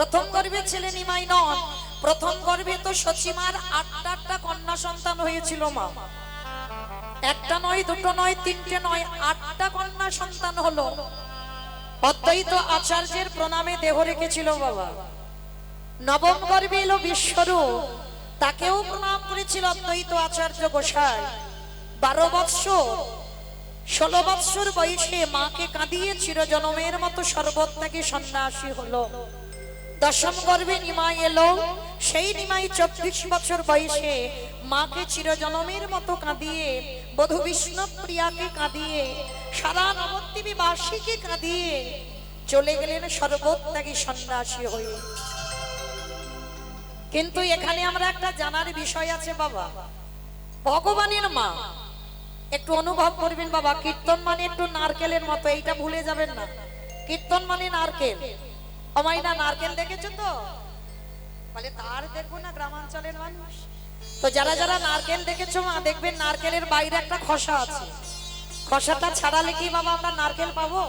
প্রথম গর্ভে ছেলে নিমাই নন, প্রথম গর্ভে তো সচিমার আটটা কন্যা সন্তান হয়েছিল মা। একটা নয়, দুটো নয়, তিনটে নয়, আটটা কন্যা সন্তান হলো। অদ্বৈত আচার্যের প্রণামে দেহ রেখেছিল বাবা। নবম গর্ভে এলো বিশ্বরূপ, তাকেও প্রণাম করেছিল অদ্বৈত আচার্য গোসাই। 12 বৎসর 16 বৎসর বয়সে মাকে কাঁদিয়ে চিরজনমের মতো সর্বত্যাগী সন্ন্যাসী হলো। দশম গর্ভে নিমাই এলো, সেই নিমাই 24 বছর বয়সে মাকে চিরজনমের মতো কাঁদিয়ে, বধূ বিষ্ণুপ্রিয়াকে কাঁদিয়ে, সারা নবদ্বীপবাসীকে কাঁদিয়ে চলে গেলেন সর্বত্যাগী সন্ন্যাসী হয়ে। কিন্তু এখানে আমরা একটা জানার বিষয় আছে বাবা, ভগবানের মা একটু অনুভব করবেন বাবা। কীর্তন মানে একটু নারকেলের মতো, এইটা ভুলে যাবেন না। কীর্তন মানে নারকেল। অমাইনা নারকেল দেখেছো তো? বলে তার দেখো না গ্রামাঞ্চলের মানুষ তো, যারা যারা নারকেল দেখেছো মা, দেখবেন নারকেলের বাইরে একটা খোসা আছে। খোসাটা ছাড়ালে কি বাবা আমরা নারকেল পাবো?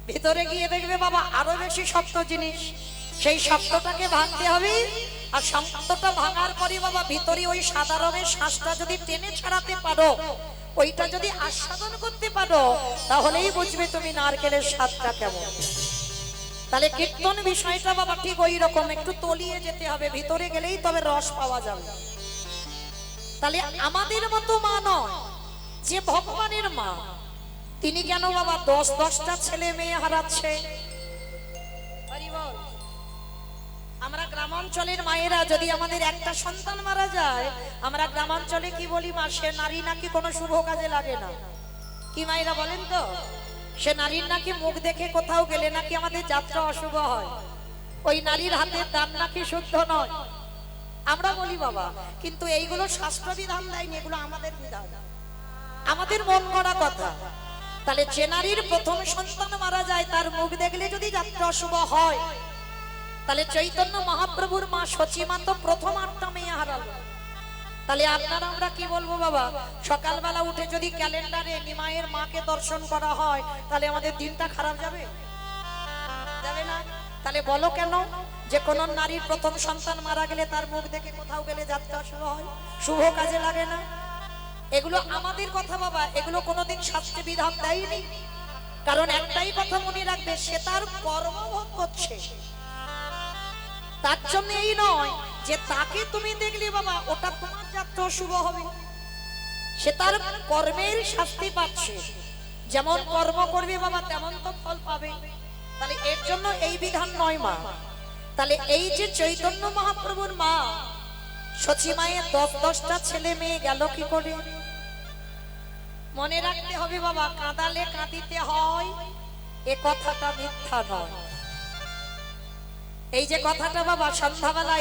ভিতরে গিয়ে দেখবে বাবা আরো বেশি শক্ত জিনিস। সেই শক্তটাকে ভাঙতে হবে, আর শক্তটা ভাঙার পরে বাবা ভিতরে ওই সাদা রঙের শ্বাসটা যদি টেনে ছাড়াতে পারো, ওইটা যদি আস্বাদন করতে পারো, তাহলেই বুঝবে তুমি নারকেলের স্বাদটা কেমন। তাহলে কীর্তন বিষয়টা বাবা ঠিক ওই রকম, একটু তলিয়ে যেতে হবে, ভিতরে গেলেই তবে রস পাওয়া যাবে। তাহলে আমাদের মতো মা নয়, যে ভগবানের মা, তিনি কেন বাবা 10-10টা ছেলে মেয়ে হারাচ্ছে? আমরা গ্রামাঞ্চলের মায়েরা যদি আমাদের একটা সন্তান মারা যায়, আমরা গ্রামাঞ্চলে কি বলি? মা, সে নারী নাকি কোনো শুভ কাজে লাগে না। কি মায়েরা বলেন তো? সে নারীর নাকি মুখ দেখে কোথাও গেলে নাকি আমাদের যাত্রা অশুভ হয়, ওই নারীর হাতের দান নাকি শুদ্ধ নয়। আমরা বলি বাবা, কিন্তু এইগুলো শাস্ত্র বিধান দেয়নি, এগুলো আমাদের বিধান, আমাদের মন গড়া কথা। তাহলে যে নারীর প্রথম সন্তান মারা যায়, তার মুখ দেখলে যদি যাত্রা অশুভ হয়, তাহলে চৈতন্য মহাপ্রভুর মা সচিমা তো প্রথম 8টা মেয়ে হারালো। তাহলে আপনারা আমরা কি বলবো বাবা? সকালবেলা উঠে যদি ক্যালেন্ডারে নিমাইয়ের মাকে দর্শন করা হয়, তাহলে আমাদের দিনটা খারাপ যাবে? যাবে না? তাহলে বলো কেন যে কোন নারীর প্রথম সন্তান মারা গেলে তার মুখ দেখে কোথাও গেলে যাত্রা শুরু হয়, শুভ কাজে লাগে না? এগুলো আমাদের কথা বাবা, এগুলো কোনোদিন শাস্ত্রে বিধান দেয়নি। কারণ একটাই কথা মনে রাখবে, সে তার কর্মভোগ করছে। তার জন্য এই নয় যে তাকে তুমি দেখলে বাবা ওটা তোমার যাত্রা শুভ হবে। সে তার কর্মের শাস্তি পাচ্ছে, যেমন কর্ম করবে বাবা তেমন তো ফল পাবে। তাহলে এর জন্য এই বিধান নয় মা। তাহলে এই যে চৈতন্য মহাপ্রভুর মা সচিমায়ের 10-10টা ছেলে মেয়ে গেল কি করে? মনে রাখতে হবে বাবা, কাঁদালে কাঁদিতে হয়, এ কথাটা মিথ্যা নয়। এই যে কথাটা বাবা সন্ধ্যাবেলা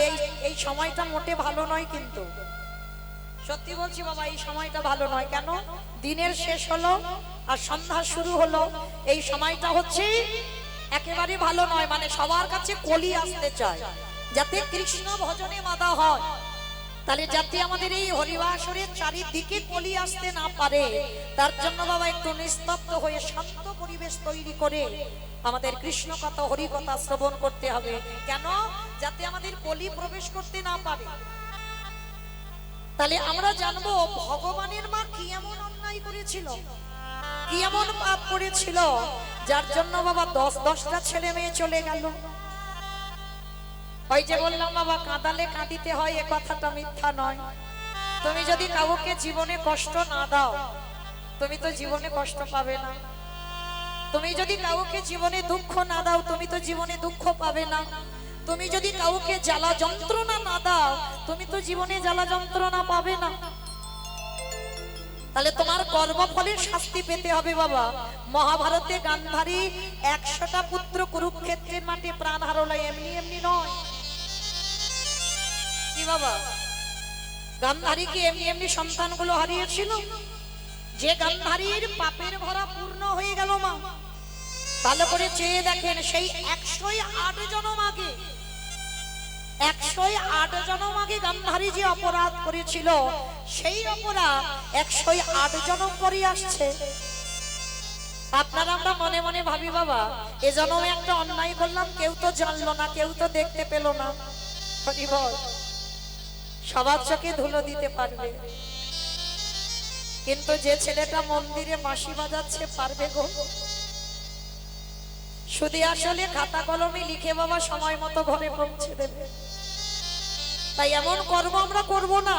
এই সময়টা মোটে ভালো নয়, কিন্তু সত্যি বলছি বাবা, এই সময়টা ভালো নয়। কেন? দিনের শেষ হলো আর সন্ধ্যা শুরু হলো, এই সময়টা হচ্ছে একেবারে ভালো নয়। মানে সবার কাছে কলি আসতে চায়, যাতে কৃষ্ণ ভজনে বাধা হয়। তাহলে যাতে আমাদের এই হরিবাসরের চারিদিকে কলি আসতে না পারে, তার জন্য বাবা একটু নিস্তব্ধ হয়ে শান্ত পরিবেশ তৈরি করে আমাদের কৃষ্ণ কথা হরি কথা শ্রবণ করতে হবে। কেন? যাতে আমাদের কলি প্রবেশ করতে না পারে। তাহলে আমরা জানবো ভগবানের মা কি এমন অন্যায় করেছিল, কি এমন পাপ করেছিল, যার জন্য বাবা 10-10টা ছেলে মেয়ে চলে গেল। ওই যে বললাম বাবা, কাঁদালে কাঁদিতে হয়, এ কথাটা মিথ্যা নয়। তুমি যদি কাউকে জীবনে কষ্ট না দাও, তুমি তো জীবনে কষ্ট পাবে না। তুমি যদি কাউকে জীবনে দুঃখ না দাও, তুমি তো জীবনে দুঃখ পাবে না। তুমি যদি কাউকে জ্বালা যন্ত্রণা না দাও, তুমি তো জীবনে জ্বালা যন্ত্রণা পাবে না। তাহলে তোমার কর্মফলের শাস্তি পেতে হবে বাবা। মহাভারতে গান্ধারী 100টা পুত্র কুরুক্ষেত্রের মাঠে প্রাণ হারালো, এমনি এমনি নয়। কি বাবা, গান্ধারী কি এমনি এমনি সন্তানগুলো হারিয়েছিল? যে গান্ধারীর পাপের ভরা পূর্ণ হয়ে গেল মা, ভালো করে চেয়ে দেখেন, সেই 108 জনম আগে, 108 জনম আগে গান্ধারী যে অপরাধ করেছিল, সেই অপরাধ 108 জনম পরে আসছে। আপনারা আমরা মনে মনে ভাবি বাবা এ জন্মে একটা অন্যায় করলাম, কেউ তো জানলো না, কেউ তো দেখতে পেল না। হরি বল। সবার চোখে ধুলো দিতে পারবে, কিন্তু যে ছেলেটা মন্দিরে বাঁশি বাজাচ্ছে পারবে গো? শুধু আসলে খাতা কলমে লিখে বাবা সময় মতো ঘরে পৌঁছে দেবে। তাই এমন কর্ম আমরা করব না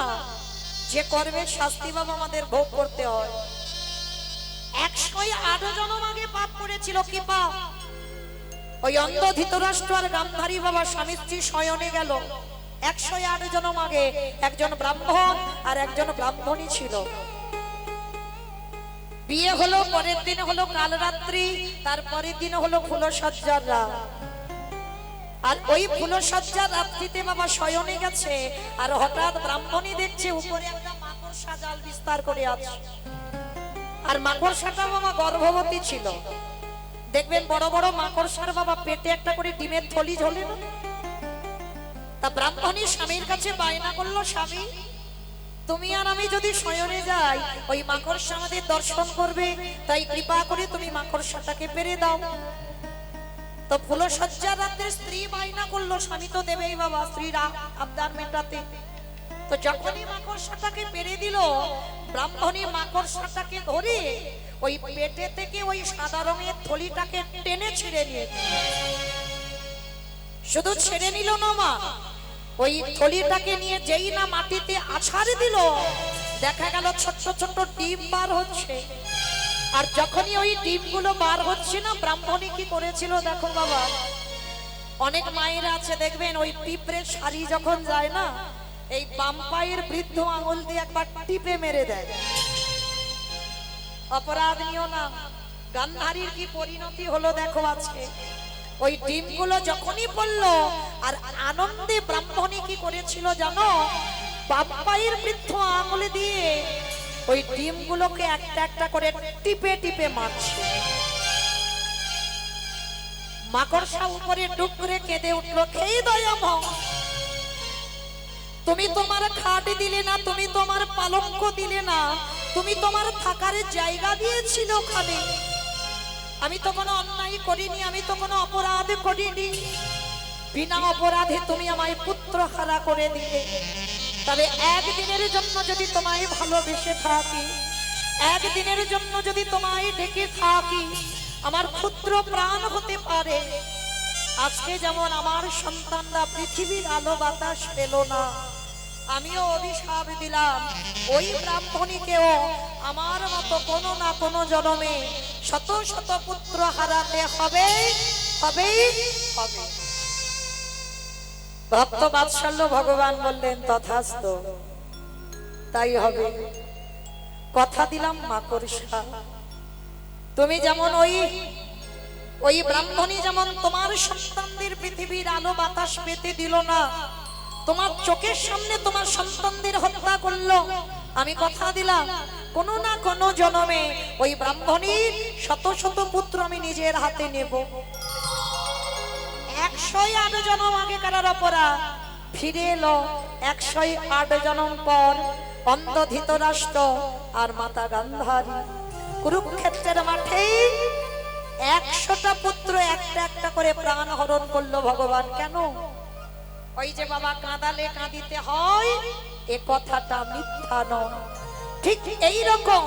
যে কর্মের শাস্তি বাবা আমাদের ভোগ করতে হয়। 108 জনম আগে পাপ করেছিল। কি পাপ? ওই অন্ধ ধৃতরাষ্ট্র আর গান্ধারী বাবা স্বামী স্ত্রী শয়নে গেল। 108 জনম আগে একজন ব্রাহ্মণ আর একজন ব্রাহ্মণী ছিল। বিয়ে হলো, পরের দিন হলো কাল রাত্রি, তারপরের দিন হলো ফুলসজ্জার রাত। আর ওই ফুলসজ্জার রাত্রিতে বাবা শয়নে গেছে, আর হঠাৎ ব্রাহ্মণী দেখছে উপরে একটা মাকড়সা জাল বিস্তার করে আছে। আর মাকড়সাটা বাবা গর্ভবতী ছিল। দেখবেন বড় বড় মাকড়সার বাবা পেটে একটা করে ডিমের থলি ঝোলে না? তা ব্রাহ্মণী স্বামীর কাছে বায়না করলো, স্বামী তুমি আর আমি যদি শয়নে যাই ওই মাকড়সা আমাদের দর্শন করবে, তাই কৃপা করে তুমি মাকড়সাটাকে পেরে দাও। তো ফুলসজ্জার রাতে স্ত্রী বায়না করলো, স্বামী তো দেবেই বাবা, স্ত্রীর আবদার মেটাতে। তো যখনই মাকড়সাটাকে পেরে দিল, ব্রাহ্মণী মাকড়সাটাকে ধরে ওই পেটে থেকে ওই সাদা রঙের থলিটাকে টেনে ছিঁড়ে নিয়ে, শুধু ছেড়ে নিল না মা, ওই থলিটাকে নিয়ে যেই না মাটিতে আছাড় দিল, দেখা গেল ছোট্ট ছোট্ট ডিম বার হচ্ছে। আর যখনই ওই ডিমগুলো বার হচ্ছে না, ব্রাহ্মণী কি করেছিল দেখো বাবা। অনেক মায়েরা আছে দেখবেন ওই পিঁপড়ের শাড়ি যখন যায় না, এই বাম পায়ের বৃদ্ধ আঙুল দিয়ে একবার টিপে মেরে দেয়। অপরাধ নিও না। গান্ধারীর কি পরিণতি হলো দেখো আজকে। ওই ডিমগুলো যখনই পড়লো, আর আনন্দে ব্রাহ্মণী কি করেছিল জানো, বাম পায়ের বৃদ্ধ আঙুল দিয়ে ওই ডিমগুলোকে একটা একটা করে টিপে টিপে মারছে। মাকড়সা উপরে ডুব করে কেঁদে উঠলো, খেয়ে দয়াময়, তুমি তোমার খাট দিলে না, তুমি তোমার পালঙ্ক দিলে না, তুমি তোমার থাকার জায়গা দিয়েছিল ওখানে। আমি তো কোনো অন্যায় করিনি, আমি তো কোনো অপরাধ করিনি, বিনা অপরাধে তুমি আমায় পুত্র হারা করে দিলে। তবে একদিনের জন্য যদি তোমায় ভালোবেসে থাকি, একদিনের জন্য যদি তোমায় ডেকে থাকি, আমার পুত্র প্রাণ হতে পারে। আজকে যেমন আমার সন্তানরা পৃথিবীর আলো বাতাস পেল না, আমিও অভিশাপ দিলাম ওই ব্রাহ্মণীকেও আমার মতো কোনো না কোনো জন্মে শত শত পুত্র হারাতে হবে, হবে, হবে। ভক্ত বাৎসল্য ভগবান বললেন তথাস্তু, তাই হবে। কথা দিলাম মাকড়সা, তুমি যেমন ওই ব্রাহ্মণী যেমন তোমার সন্তানদের পৃথিবীর আলো বাতাস পেতে দিল না, তোমার চোখের সামনে তোমার সন্তানদের হত্যা করলো, আমি কথা দিলাম কোনো না কোনো জন্মে ওই ব্রাহ্মণীর শত শত পুত্র আমি নিজের হাতে নেব। 108 জনম আগে কারার অপরাধ ফিরে এলো 108 জনম পর। অন্ধ ধৃতরাষ্ট্র আর মাতা গান্ধারী কুরুক্ষেত্রের মাঠে 100টা পুত্র একটা একটা করে প্রাণ হরণ করলো ভগবান। কেন? ওই যে বাবা কাঁদালে কাঁদিতে হয়, এ কথাটা মিথ্যা নয়। ঠিক এই রকম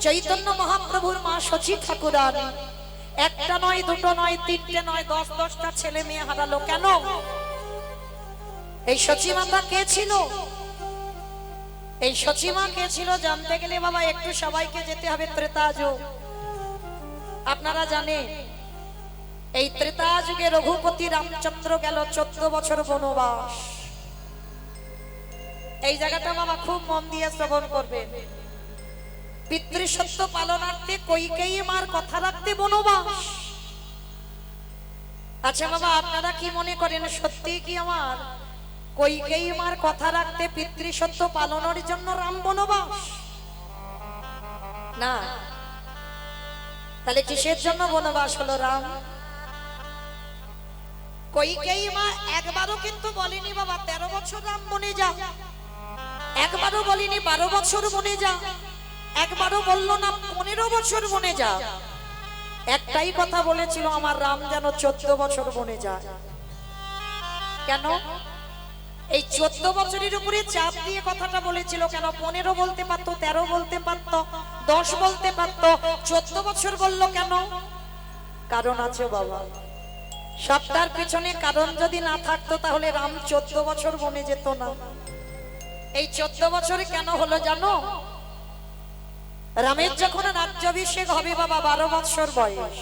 চৈতন্য মহাপ্রভুর মা শচী ঠাকুরানী একটা নয়, দুটো নয়, তিনটে নয়, 10-10টা ছেলে মেয়ে হারালো। কেন? এই শচী মাতা কে ছিল? এই শচী মা কে ছিল জানতে গেলে বাবা একটু সবাইকে যেতে হবে ত্রেতা যুগ। আপনারা জানেন এই ত্রেতা যুগে রঘুপতি রামচন্দ্র গেল 14 বছর বনবাস। এই জায়গাটা বাবা খুব মন দিয়ে শ্রবণ করবেন। পিতৃসত্য পালনার্থে কইকেয়ী মার কথা রাখতে বনবাস। আচ্ছা বাবা আপনারা কি মনে করেন সত্যি কি আমার কইকেয়ী মার কথা রাখতে পিতৃসত্য পালনের জন্য রাম বনবাস? না, তাহলে কিসের জন্য বনবাস হলো রাম? কইকেয়ী মা একবারও কিন্তু বলেনি বাবা 13 বছর রাম বনে যা, একবারও বলেনি 12 বছর বনে যা, একবারও বললো না 15 বছর বনে যা। একটাই কথা বলেছিল, আমার রাম যেন 14 বছর বনে যায়। কেন? এই 14 বছরের উপরে চাপ দিয়ে কথাটা বলেছিল। কেন? 15 বলতে পারতো, 13 বলতে পারতো, 10 বলতে পারতো, 14 বছর বলল কেন? কারণ আছে বাবা, সবটার পিছনে কারণ যদি না থাকতো তাহলে রাম 14 বছর বনে যেত না। এই 14 বছরে কেন হলো জানো? রামের যখন রাজ্যাভিষেক হবে বাবা 12 বছর বয়স,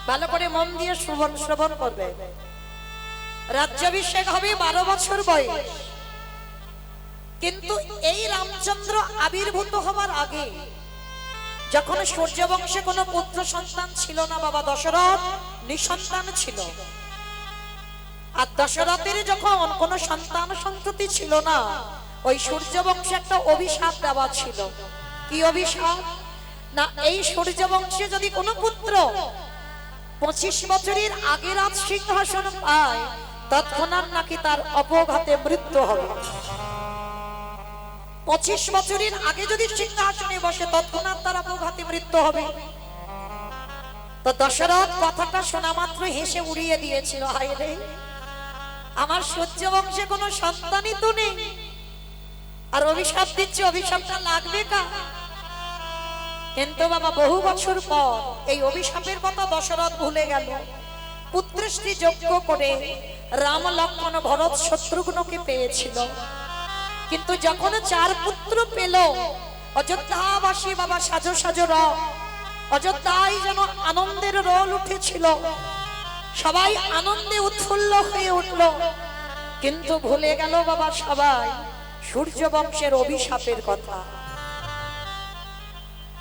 ভালো করে মন দিয়ে শ্রবণ করবে। রাজ্যাভিষেক হবে 12 বছর বয়স, কিন্তু এই রামচন্দ্র আবির্ভূত হবার আগে যখন সূর্যবংশে কোনো পুত্র সন্তান ছিল না বাবা, দশরথ নিঃসন্তান ছিল। আর দশরথের যখন কোনো সন্তান সন্ততি ছিল না, ওই সূর্যবংশে একটা অভিশাপ দেওয়া ছিল। কি অভিশাপ? না, এই সূর্যবংশে যদি কোনো পুত্র 25 বছরের আগে রাজ সিংহাসন পায়, তৎক্ষণাৎ নাকি তার অপঘাতে মৃত্যু হবে। 25 বছরের আগে যদি সিংহাসনে বসে, তৎক্ষণাৎ তার অপঘাতে মৃত্যু হবে। তো দশরথ কথাটা শোনা মাত্র হেসে উড়িয়ে দিয়েছিল, হায় রে, আমার সূর্যবংশে কোনো সন্তানই তো নেই, আর অভিশাপ দিচ্ছে, অভিশাপটা লাগবে কা? কিন্তু বাবা বহু বছর পর এই অভিশাপের কথা দশরথ ভুলে গেল। পুত্রশ্রী যজ্ঞ করে রাম, লক্ষ্মণ, ভরত, শত্রুঘ্নকে পেয়েছিল। কিন্তু যখন 4 পুত্র পেল, অযোধ্যাবাসী বাবা সাজো সাজো রব, অযোধ্যায় যেন আনন্দের রোল উঠেছিল, সবাই আনন্দে উৎফুল্ল হয়ে উঠল। কিন্তু ভুলে গেল বাবা সবাই সূর্যবংশের অভিশাপের কথা।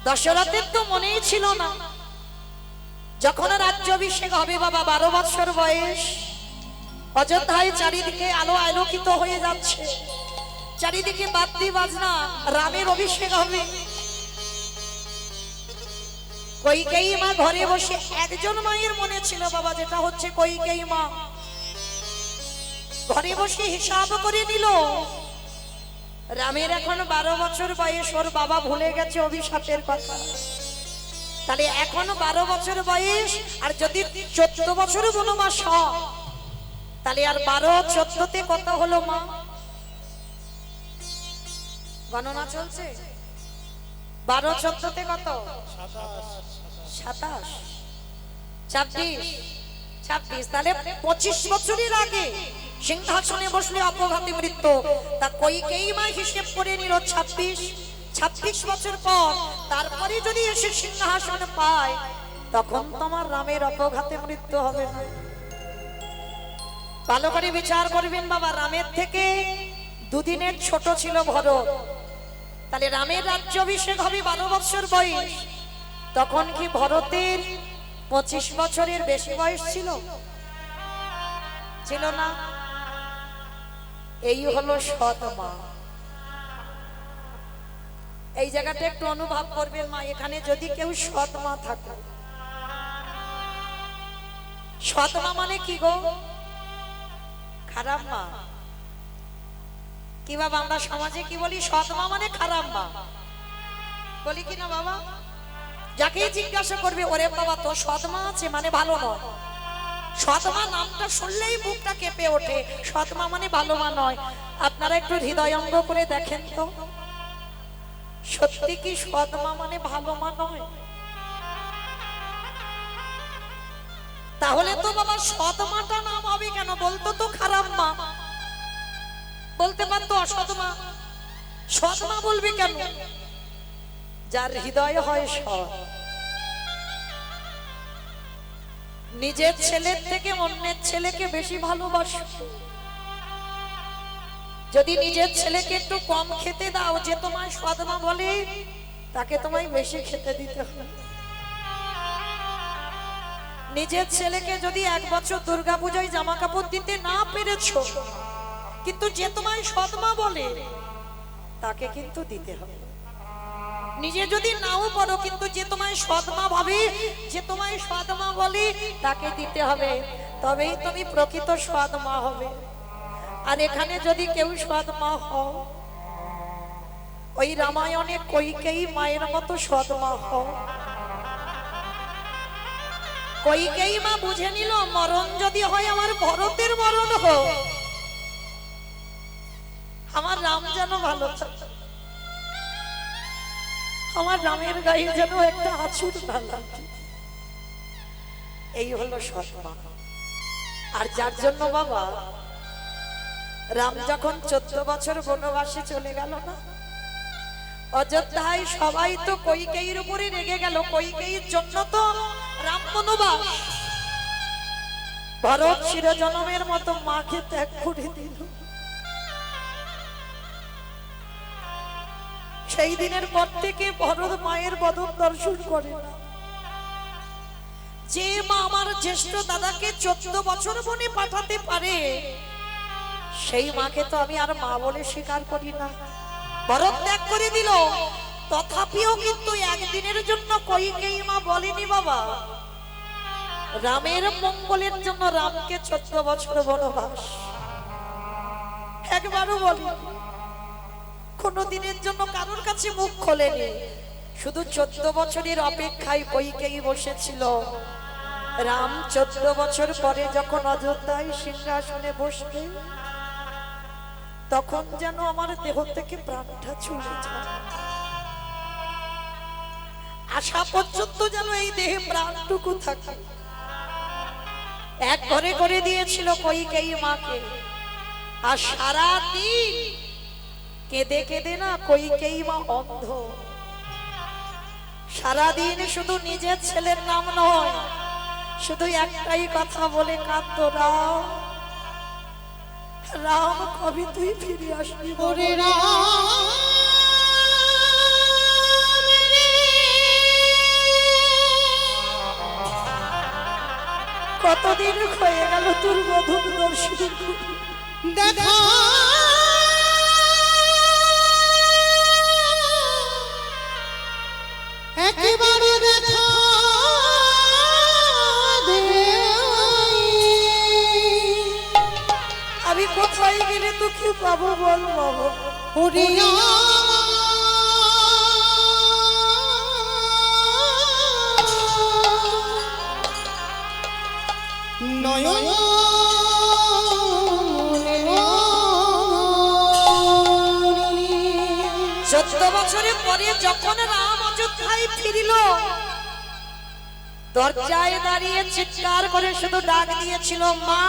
দশরথের তো মনেই ছিল না। যখন রাজ্যাভিষেক হবে বাবা 12 বছর বয়স, অযোধ্যায় চারিদিকে আলো আলোকিত হয়ে যাচ্ছে, চারিদিকে বাদ্যি বাজনা, রামের অভিষেক হবে। কইকেয়ী মা ঘরে বসে, একজন মায়ের মনে ছিল বাবা, যেটা হচ্ছে কইকেয়ী মা ঘরে বসে হিসাব করে নিল, রামের এখন 12 বছর বয়স, ওর বাবা ভুলে গেছে অভিশাপের কথা। তাহলে এখন 12 বছর বয়স, আর যদি 14 বছর বনবাস হয়, তাহলে আর 12 14তে কত হলো মা? গণনা চলছে, 12 14তে কত? 27, 26, 26। তাহলে 25 বছরের আগে সিংহাসনে বসলে অপঘাতে মৃত্যু। তা কইকেয়ী মা হিসেব করে নিল 26 বছর পর তারপরে যদি এসে সিংহাসন পায়, তখন তোমার রামের অপঘাতে মৃত্যু হবে না। ভালো করে বিচার করবেন বাবা, রামের থেকে 2 দিনের ছোট ছিল ভরত। তাহলে রামের রাজ্যাভিষেক হবে 12 বছর বয়স, তখন কি ভরতের 25 বছরের বেশি বয়স ছিল? ছিল না। এই হলো সৎ মা। এই জায়গাটা একটু অনুভব করবেন মা, এখানে যদি কেউ সৎ মা থাকে, সৎ মা মানে কি গো? খারাপ মা। কি বাবা আমরা সমাজে কি বলি? সৎ মা মানে খারাপ মা বলি কি না বাবা? যাকে জিজ্ঞাসা করবে, ওরে বাবা তো সৎ মা আছে মানে ভালো নয়। সৎ মা নামটা শুনলেই বুকটা কেঁপে ওঠে, সৎ মা মানে ভালো মা নয়। আপনারা একটু হৃদয়ঙ্গ করে দেখেন তো, সত্যি কি সৎ মা মানে ভালো মা নয়? তাহলে তো বাবা সৎ মাটা নাম হবে কেন? বলতো তো খারাপ মা, বলতে পারতো অসৎ মা। সৎ মা বলবে কেন? যার হৃদয় হয় সৎ, নিজের ছেলের থেকে অন্যের ছেলেকে বেশি ভালোবাসে। যদি নিজের ছেলেকে একটু কম খেতে দাও, যে তোমায় সৎ মা বলে, তাকে তোমায় বেশি খেতে দিতে হবে। নিজের ছেলেকে যদি 1 বছর দুর্গাপূজায় জামা কাপড় দিতে না পেরেছো, কিন্তু যে তোমায় সৎ মা বলে, তাকে কিন্তু দিতে হবে। নিজে যদি নাও পারো, কিন্তু যে তোমায় সৎ মা ভাবে, যে তোমায় সৎ মা বলে, তাকে দিতে হবে, তবেই তুমি প্রকৃত সৎ মা হবে। আর এখানে যদি কেউ সৎ মা হও, ওই রামায়ণে কইকেয়ী মায়ের মতো সৎ মা হও। কইকেই মা বুঝে নিল মরণ যদি হয় আমার ভরতের মরণ হোক, আমার রাম যেন ভালো থাকে, আমার রামের গায়ে যেন একটা আঁচড় না লাগে। এই হলো সৎ মা। আর যার জন্য বাবা রাম যখন 14 বছর বনবাসে চলে গেল না, অযোধ্যায় সবাই তো কইকেয়ীর উপরে রেগে গেল। কইকেয়ীর জন্য তো রাম বনবাস। ভরত চিরজনমের মতো মাকে ত্যাগ করে দিল। সেই দিনের পর থেকে ভরত মায়ের বদন দর্শন করে না। যে মা আমার জ্যেষ্ঠ দাদাকে 14 বছর বনে পাঠাতে পারে, সেই মাকে তো আমি আর মা বলে স্বীকার করি না। ভরত ত্যাগ করে দিল, তথাপিও কিন্তু একদিনের জন্য কইকেয়ী মা বলেনি বাবা রামের মঙ্গলের জন্য রামকে 14 বছর বনবাস, একবারও বলেনি। কোনো দিনের জন্য কারোর কাছে মুখ খোলেনি। শুধু 14 বছরের অপেক্ষায় কইকেয়ী বসেছিল। রাম 14 বছর পরে যখন অযোধ্যায় সিংহাসনে বসবে, তখন যেন আমার দেহ থেকে প্রাণটা চলে যায়। আশা পর্যন্ত যেন এই দেহে প্রাণটুকু থাকে। এক ঘরে করে দিয়েছিল কইকেয়ী মাকে। আর সারাদিন কেঁদে কেঁদে না কইকেয়ী মা অন্ধ। সারাদিন শুধু নিজের ছেলের নাম নয়, শুধু একটাই কথা বলে কাঁদতো, রাম রাম কবে তুই ফিরে আসবি? ওরে রাম কতদিন হয়ে গেল তোর বধূর দর্শন দেখা, একেবারে দেখা আমি কোথায় গেলে তোকে পাবো বল বাবা? নয়ন 14 বছরের পরে যখন রাম অযোধ্যায় ফিরিল, দরজায় দাঁড়িয়ে চিৎকার করে শুধু ডাক দিয়েছিল মা।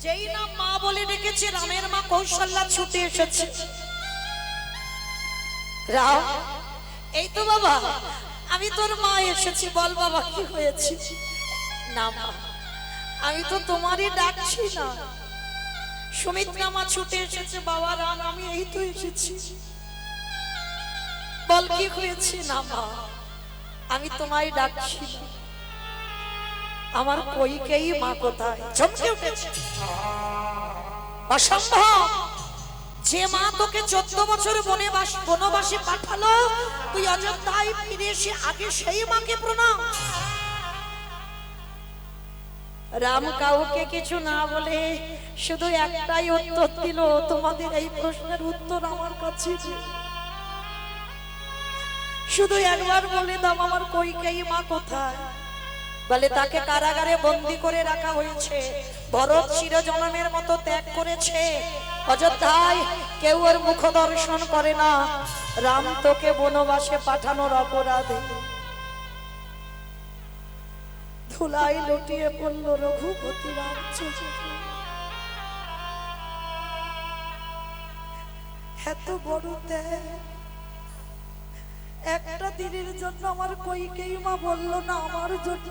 যেই না মা বলে ডেকেছে, রামের মা কৌশল্যা ছুটে এসেছে। রাম, এই তো বাবা, আমি তোর মা এসেছি, বল বাবা কি হয়েছে? না মা, আমি তো তোমারই ডাকছি না। সুমিত্রা মা ছুটে এসেছে। বাবা রাম, আমি এই তো এসেছি, বল কি হয়েছে? না মা, আমি তোমায় ডাকছি না। আমার কইকেয়ী মা কোথায়? চমকে উঠেছে। অসম্ভব! যে মা তোকে 14 বছর বনবাসে পাঠালো, তুই অযোধ্যায় ফিরে এসে আগে সেই মাকে প্রণাম। রাম কাউকে কিছু না বলে শুধু একটাই উত্তর দিল, তোমাদের এই প্রশ্নের উত্তর আমার কাছে। শুধু একবার বলে দাও আমার কইকেয়ী মা কোথায়? বলে তাকে কারাগারে বন্দী করে রাখা হয়েছে। ভরত চিরজনমের মতো ত্যাগ করেছে। অযোধ্যায় কেউ ওর মুখ দর্শন করে না। রাম তোকে বনবাসে পাঠানোর অপরাধে ধুলাই লুটিয়ে পড়ল রঘুপতি রামচন্দ্র। এত বড় ত্যাগ একটা দিনের জন্য আমার কইকেয়ী মা বলল না, আমার জন্য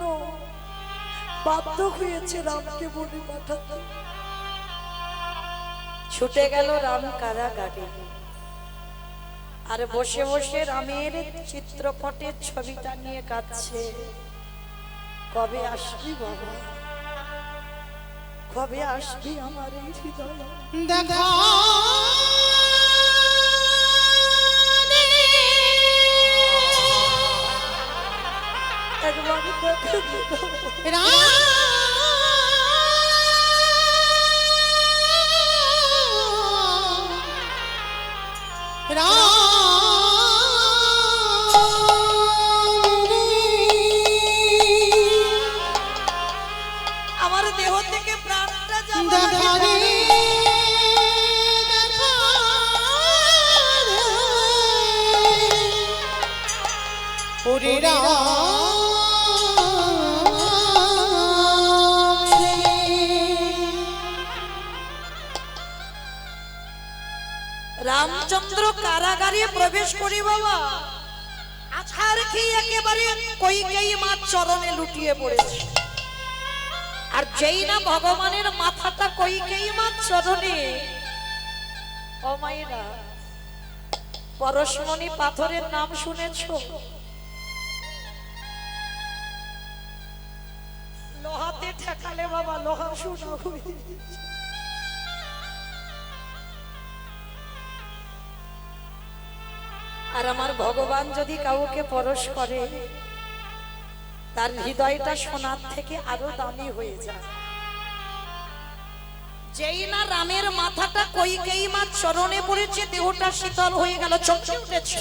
বাধ্য হয়েছে রামকে বনে পাঠাতে। ছুটে গেল রাম কারাগারে। আর বসে বসে রামের চিত্রপটের ছবিটা নিয়ে কাঁদছে। কবে আসবি বাবা, কবে আসবি আমার এই হৃদয় দেখা? একবার হরে রামচন্দ্র কারাগারে প্রবেশ করি বাবা, আছাড় খেয়ে একেবারে কইকেয়ী মার চরণে লুটিয়ে পড়েছে। আর যেই না ভগবানের মাথাটা কইকেয়ী মার চরণে, ও মায়েরা, পরশমণি পাথরের নাম শুনেছো? লোহাতে ঠেকালে বাবা লোহা শোনা হয়ে যাচ্ছে। আর আমার ভগবান যদি কাউকে পরশ করে, তার হৃদয়টা সোনার থেকে আরো দামি হয়ে যায়। যেই না রামের মাথাটা কইকেয়ী মার চরণে পড়েছে, দেহটা শীতল হয়ে গেল, চমকে উঠেছে।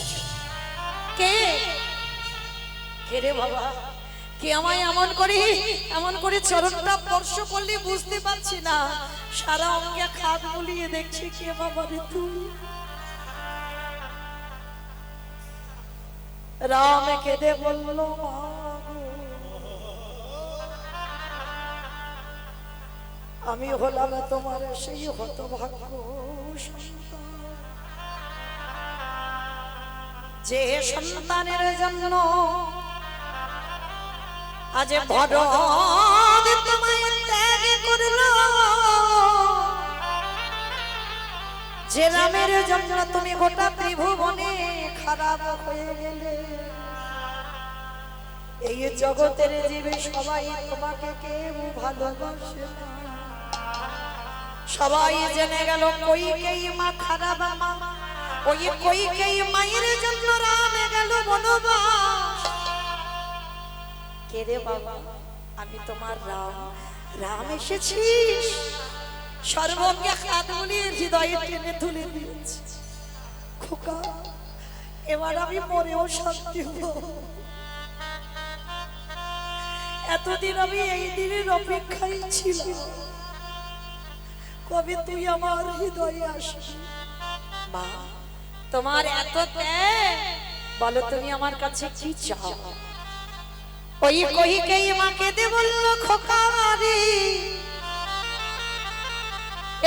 কে কে রে বাবা, কে আমায় এমন করে চরণটা স্পর্শ করলে বুঝতে পারছি না, সারা অঙ্গে খাদ মুলিয়ে দেখছি, কে বাবা রে তুই? রাম কেঁদে বলল, আমি হলাম তোমার সেই হতভাগ্য সন্তান, যে সন্তানের জন্য আজ ভরত তোমায় ত্যাগ করল, যে রামের জন্য তুমি গোটা ত্রিভুবনে খারাপ হয়ে গেলে। এই জগতের জীবে সবাই তোমাকে কেউ ভালোবাসে না, সবাই জেনে গেল কইকেয়ী মা খারাপ মা। ওই কইকেয়ী মায়ের জন্য রামে গেল বনবাস। কে রে বাবা, আমি তোমার রাম। রাম এসেছিস, সর্বঙ্গে হাত বুলিয়ে হৃদয়ে টেনে তুলে দিয়েছি। খোকা, এবার আমি মরেও শান্তি হব। এতদিন আমি এই দিনের অপেক্ষায় ছিলাম, কবে তুই আমার হৃদয়ে আসবি। মা, তোমার এত ত্যাগ, বলো তুমি আমার কাছে কি চাও? ওই কইকেয়ী মা কেঁদে বলল, খোকা রে,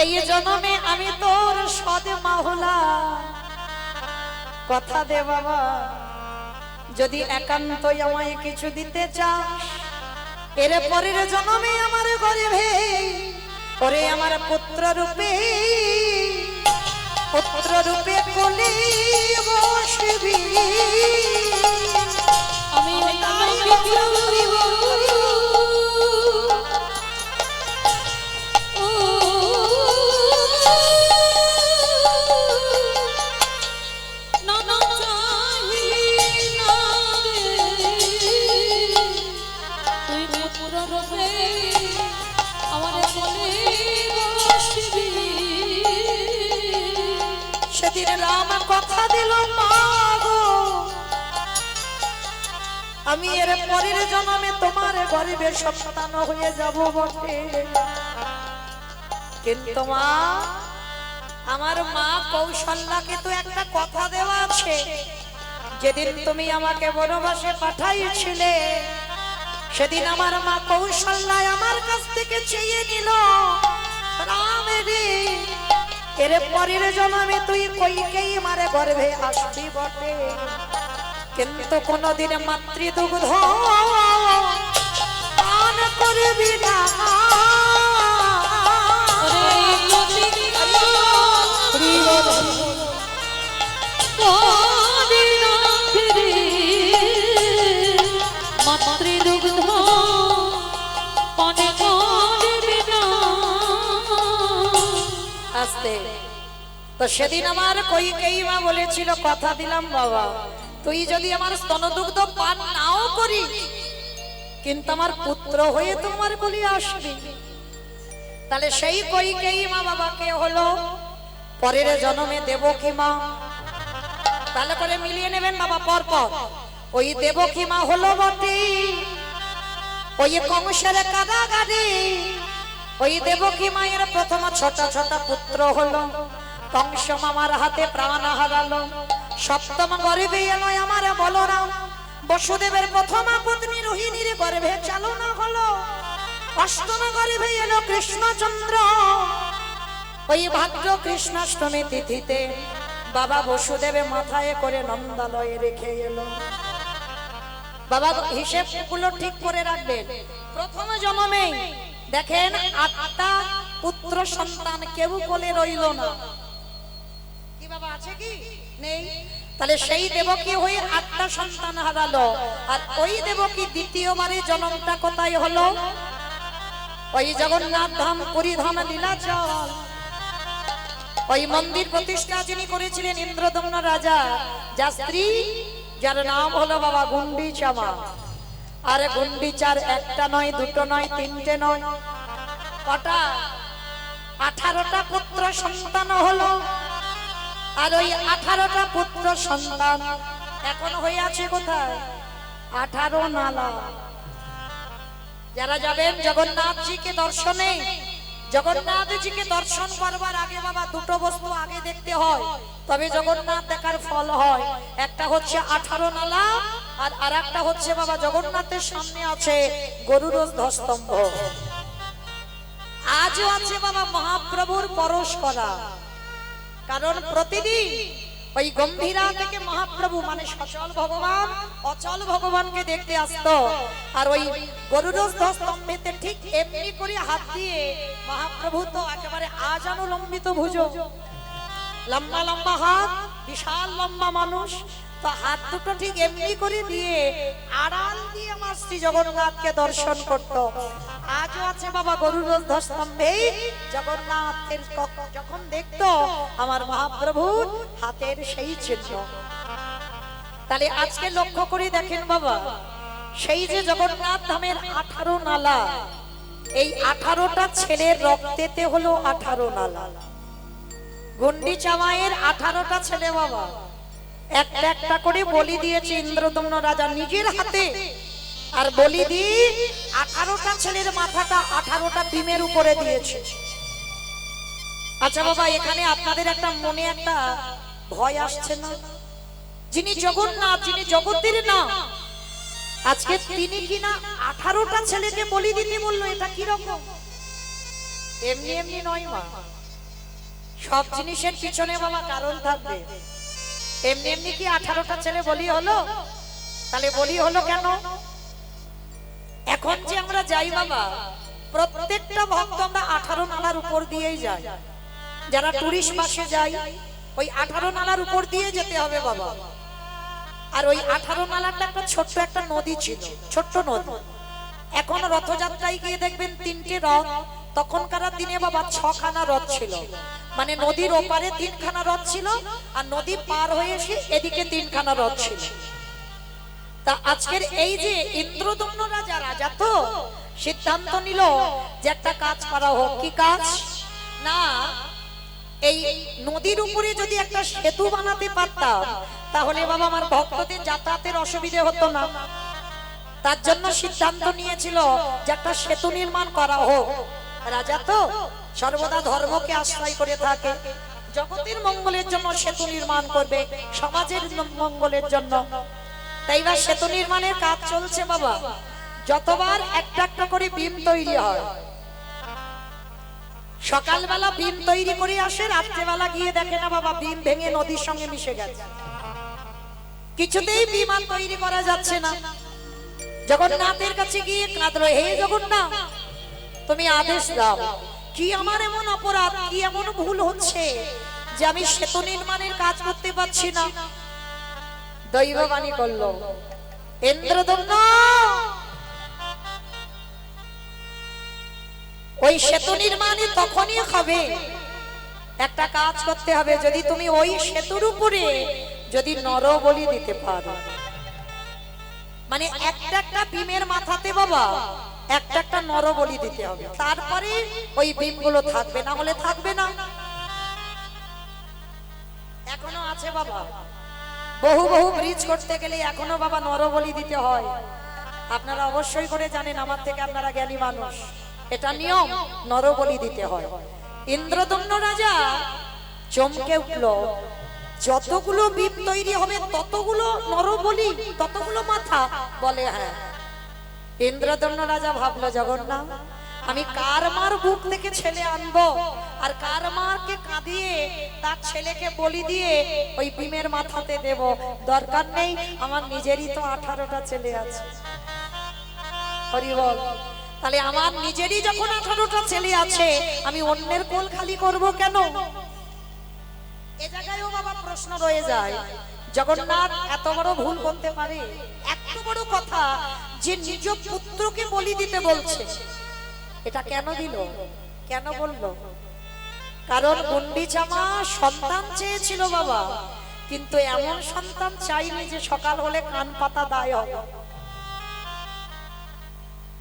এই জন্মে আমি তোর সৎ মা হলাম। কথা দে বাবা, যদি একান্তই আমায় কিছু দিতে চাস, এর পরের জন্মে আমার গর্ভে ওরে আমার পুত্র রূপে কোলে বসবি। আমি সেদিন রাম কথা দিল, মা গো, আমি এর পরের জন্মে তোমার গর্ভে সন্তান হয়ে যাব বটে, কিন্তু মা, আমার মা কৌশল্যাকে তো একটা কথা দেওয়া আছে। যেদিন তুমি আমাকে বনবাসে পাঠাইছিলে, সেদিন আমার মা কৌশল্যা আমার কাছ থেকে চেয়ে নিল, রাম রে, এর পরের জন্মে তুই কইকেয়ী মারে গর্ভে আসবি বটে, কিন্তু কোনদিন মাতৃদুগ্ধ পান করবি না। মাতৃদুগ্ধ পানে করবি না। আস্তে। তো সেদিন আমার কইকেয়ী মা বলেছিল, কথা দিলাম বাবা, তুই যদি আমার স্তনদুগ্ধ পান নাও করি, কিন্তু আমার পুত্র হয়ে তোমার কোলে আসবি। তাহলে সেই কইকেয়ী মা বাবাকে হলো পরের জন্মে দেবকী মা। তাহলে করে মিলিয়ে নেবেন বাবা পর পর। ওই দেবকী মা হলো বটে ওই কংসের কারাগারে। ওই দেবকী মায়ের প্রথম ছোট ছোট পুত্র হলো, কংস মামার হাতে প্রাণ হারালো। সপ্তম গর্ভে এলো আমার বলরাম। বসুদেবের প্রথমা পত্নী রোহিণীর গর্ভে চালনা হলো, অষ্টম গর্ভে এলো কৃষ্ণচন্দ্র। ওই ভাদ্র কৃষ্ণাষ্টমী তিথিতে বাবা বসুদেবে মাথায় করে নন্দালয়ে রেখে এলো। বাবা হিসেবগুলো ঠিক করে রাখবেন। প্রথম জন্মে দেখেন 8টা পুত্র সন্তান, কেউ কোলে রইল না। কি বাবা আছে কি নেই? তাহলে সেই দেবকী হয়ে 8টা সন্তান হারালো। আর ওই দেবকী দ্বিতীয়বারে জন্মটা কোথায় হলো? ওই জগন্নাথ ধাম পুরী ধাম নীলাচল। ওই মন্দির প্রতিষ্ঠা যিনি করেছিলেন ইন্দ্রদম্ন রাজা, যার স্ত্রী, যার নাম হলো বাবা গুন্ডিচা মা। আর গুন্ডিচার একটা নয়, দুটো নয়, তিনটে নয়, কটা? 18টা পুত্র সন্তান হলো। আর ওই 18টা পুত্র সন্তান এখন হয়ে আছে কোথায়? 18 নালা। যারা যাবেন জগন্নাথজিকে দর্শনে, জগন্নাথজিকে দর্শন করবার আগে বাবা দুটো বস্তু আগে দেখতে হয়, তবে জগন্নাথ দেখার ফল হয়। একটা হচ্ছে 18 নালা, আর আরেকটা হচ্ছে বাবা জগন্নাথের সামনে আছে গরুর ধ্বস্তম্ভ। আজও আছে বাবা মহাপ্রভুর পরশ করা। কারণ প্রতিদিন ওই গম্ভীরা থেকে মহাপ্রভু মানে সচল ভগবান অচল ভগবানকে দেখতে আসতো। আর ওই গরুর স্তম্ভেতে ঠিক এমনি করে হাত দিয়ে মহাপ্রভু তো একেবারে আজানুলম্বিত ভুজ, লম্বা লম্বা হাত, বিশাল লম্বা মানুষ, তো হাত দুটো ঠিক এমনি করে দিয়ে আড়াল দিয়ে আমার শ্রী জগন্নাথকে দর্শন করত। আজও আছে বাবা গরুর স্তম্ভে জগন্নাথের যখন দেখতো আমার মহাপ্রভুর হাতের সেই চিহ্ন। তাহলে আজকে লক্ষ্য করে দেখেন বাবা, সেই যে জগন্নাথ ধামের 18 নালা, এই 18টা ছেলের রক্তেতে হলো 18 নালা। গুন্ডিচা মায়ের 18টা ছেলে বাবা একটা একটা করে বলি দিয়েছে ইন্দ্রদম্ন রাজা নিজের হাতে। আর বলি দিয়ে 18টা ছেলের মাথাটা 18টা ডিমের উপরে দিয়েছে। আচ্ছা বাবা, এখানে আপনাদের একটা মনে একটা ভয় আসছে না? যিনি জগন্নাথ, যিনি জগতের নাম, আজকে তিনি কিনা 18টা ছেলেকে বলি দিতে বললো, এটা কি রকম? এমনি এমনি নয় মা, সব জিনিসের পিছনে বাবা কারণ থাকবে। এমনি এমনি কি 18টা ছেলে বলি হলো? তাহলে বলি হলো কেন? এখন যে আমরা যাই বাবা, প্রত্যেকটা ভক্ত আমরা 18 নালার উপর দিয়েই যাই। যারা টুরিস্ট বাসে যাই, ওই 18 নালার উপর দিয়ে যেতে হবে বাবা। আর ওই 18 নালাটা একটা ছোট্ট একটা নদী ছিল, ছোট্ট নদী। এখন রথযাত্রায় গিয়ে দেখবেন 3টে রথ, তখনকার দিনে বাবা 6খানা রথ ছিল। মানে নদীর ওপারে 3খানা রথ ছিল, আর নদী পার হয়ে এসে এদিকে 3খানা রথ ছিল। তা আজকের এই যে ইন্দ্রদম্ন রাজা, রাজা তো সিদ্ধান্ত নিল যে একটা কাজ করা হোক। কি কাজ? না, এই নদীর উপরে যদি একটা সেতু বানাতে পারতাম তাহলে বাবা আমার ভক্তদের যাতায়াতের অসুবিধে হতো না। তার জন্য সিদ্ধান্ত নিয়েছিল যে একটা সেতু নির্মাণ করা হোক। রাজা তো সর্বদা ধর্মকে আশ্রয় করে থাকে, জগতের মঙ্গলের জন্য সেতু নির্মাণ করবে, সমাজের মঙ্গলের জন্য। তাই বা সেতু নির্মাণের কাজ চলছে বাবা। যতবার একটা একটা করে বিম তৈরি হয়, সকালবেলা বিম তৈরি করে আসে, রাত্রেবেলা গিয়ে দেখে না বাবা বিম ভেঙে নদীর সঙ্গে মিশে গেছে। কিছুতেই বিম আর তৈরি করা যাচ্ছে না। জগন্নাথের কাছে গিয়ে কাঁদলো, হে জগন্নাথ, তুমি আদেশ দাও, কি আমার এমন অপরাধ, কি এমন ভুল হচ্ছে যে আমি সেতু নির্মাণের কাজ করতে পারছি না? দৈববাণী করলো, ইন্দ্রদম্ন, ওই সেতু নির্মাণে তখনই হবে, একটা কাজ করতে হবে, যদি তুমি ওই সেতুর উপরে যদি নরবলি দিতে পারো। মানে একটা একটা বিমের মাথাতে বাবা একটা একটা নরবলি দিতে হবে, তারপরে ওই বিমগুলো থাকবে, না হলে থাকবে না। এখনো আছে বাবা, বহু বহু ব্রিজ করতে গেলে এখনো বাবা নরবলি দিতে হয়। আপনারা অবশ্যই করে জানেন, আমার থেকে আপনারা জ্ঞানী মানুষ, এটা নিয়ম, নরবলি দিতে হয়। ইন্দ্রদম্ন রাজা চমকে উঠল যতগুলো বিপ তৈরি হবে ততগুলো নরবলি, ততগুলো মাথা। বলে হ্যাঁ। ইন্দ্রদম্ন রাজা ভাবলো, জগন্নাথ আমি কার মার বুক থেকে ছেলে আনবো আর কার মারকে কাঁদিয়ে তার ছেলেকে বলি দিয়ে ওই ভীমের মাথাতে দেব? দরকার নেই, আমার নিজেরই তো 18টা ছেলে আছে। হরি বল। তাহলে আমার নিজেরই যখন 18টা ছেলে আছে, আমি অন্যের কোল খালি করব কেন? এ জায়গায়ও বাবা প্রশ্ন রয়ে যায়, জগন্নাথ এত বড় ভুল করতে পারে? এত বড় কথা যে নিজ পুত্রকে বলি দিতে বলছে, এটা কেন দিল, কেন বলল? কারণ গুন্ডিচা মা সন্তান চেয়েছিল বাবা, কিন্তু এমন সন্তান চাইনি যে সকাল হলে কান পাতা দায় হবে।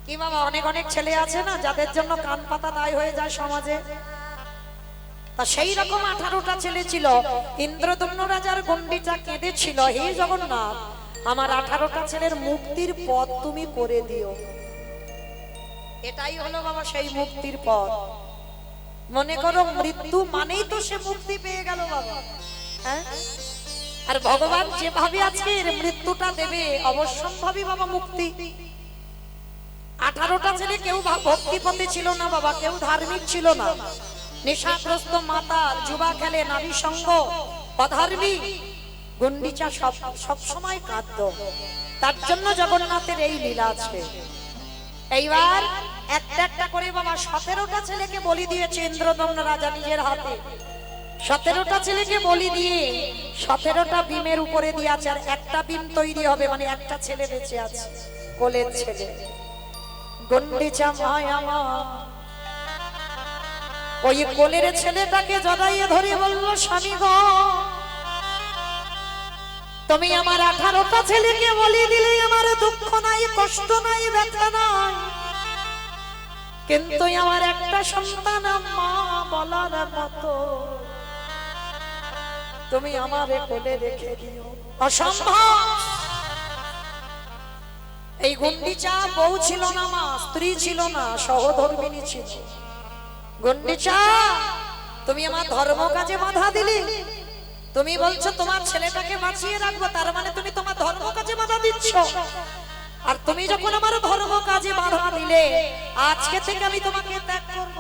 কি বাবা, অনেক অনেক ছেলে আছে না যাদের জন্য কান পাতা দায় হয়ে যায় সমাজে। তা সেই রকম 18টা ছেলে ছিল। ইন্দ্রদম্ন রাজার গুন্ডিচা কেঁদেছিল, হে জগন্নাথ আমার 18টা ছেলের মুক্তির পথ তুমি করে দিও। এটাই হলো বাবা সেই মুক্তির পথ। মনে করো মৃত্যু মানেই তো সে মুক্তি পেয়ে গেল বাবা, হ্যাঁ? আর ভগবান যেভাবে আজকে মৃত্যুটা দেবে অবশ্যম্ভাবী বাবা মুক্তি। 18টা ছেলে কেউ ভক্তিপতি ছিল না বাবা, কেউ ধার্মিক ছিল না, নেশাগ্রস্ত মাতা, যুবা খেলে, নারী সঙ্গ, অধার্মিক। গুন্ডিচা সব সময় কাঁদতো। তার জন্য জগন্নাথের এই লীলা আছে। এইবার একটা একটা করে বাবা 17টা ছেলেকে বলি দিয়েছে ইন্দ্রদম্ন রাজা নিজের হাতে। 17টা ছেলেকে বলি দিয়ে 17টা বিমের উপরে দিয়ে আছে, আর একটা বিম তৈরি হবে, মানে একটা ছেলে বেঁচে আছে, কোলের ছেলে। গুন্ডিচা মায়া মা ওই কোলের ছেলেটাকে জড়াইয়ে ধরে বলল, স্বামী গো তুমি আমার 18টা ছেলেকে বলি দিলে, আমার দুঃখ নাই, কষ্ট নাই, ব্যথা নাই, কিন্তু আমার একটা সন্তান মা বলার মতো তুমি আমারে কোলে রেখে দিও। অসম্ভব। এই গুন্ডিচা বউ ছিল না মা, স্ত্রী ছিল না, সহধর্মিণী ছিল। গুন্ডিচা তুমি আমার ধর্ম কাজে বাধা দিলে, তুমি বলছো তোমার ছেলেটাকে বাঁচিয়ে রাখবো, তার মানে তুমি তোমার ধর্ম কাজে বাধা দিচ্ছ। আর তুমি যখন আমার ধর্ম কাজে বাধা দিলে, আজকে থেকে আমি তোমাকে ত্যাগ করব।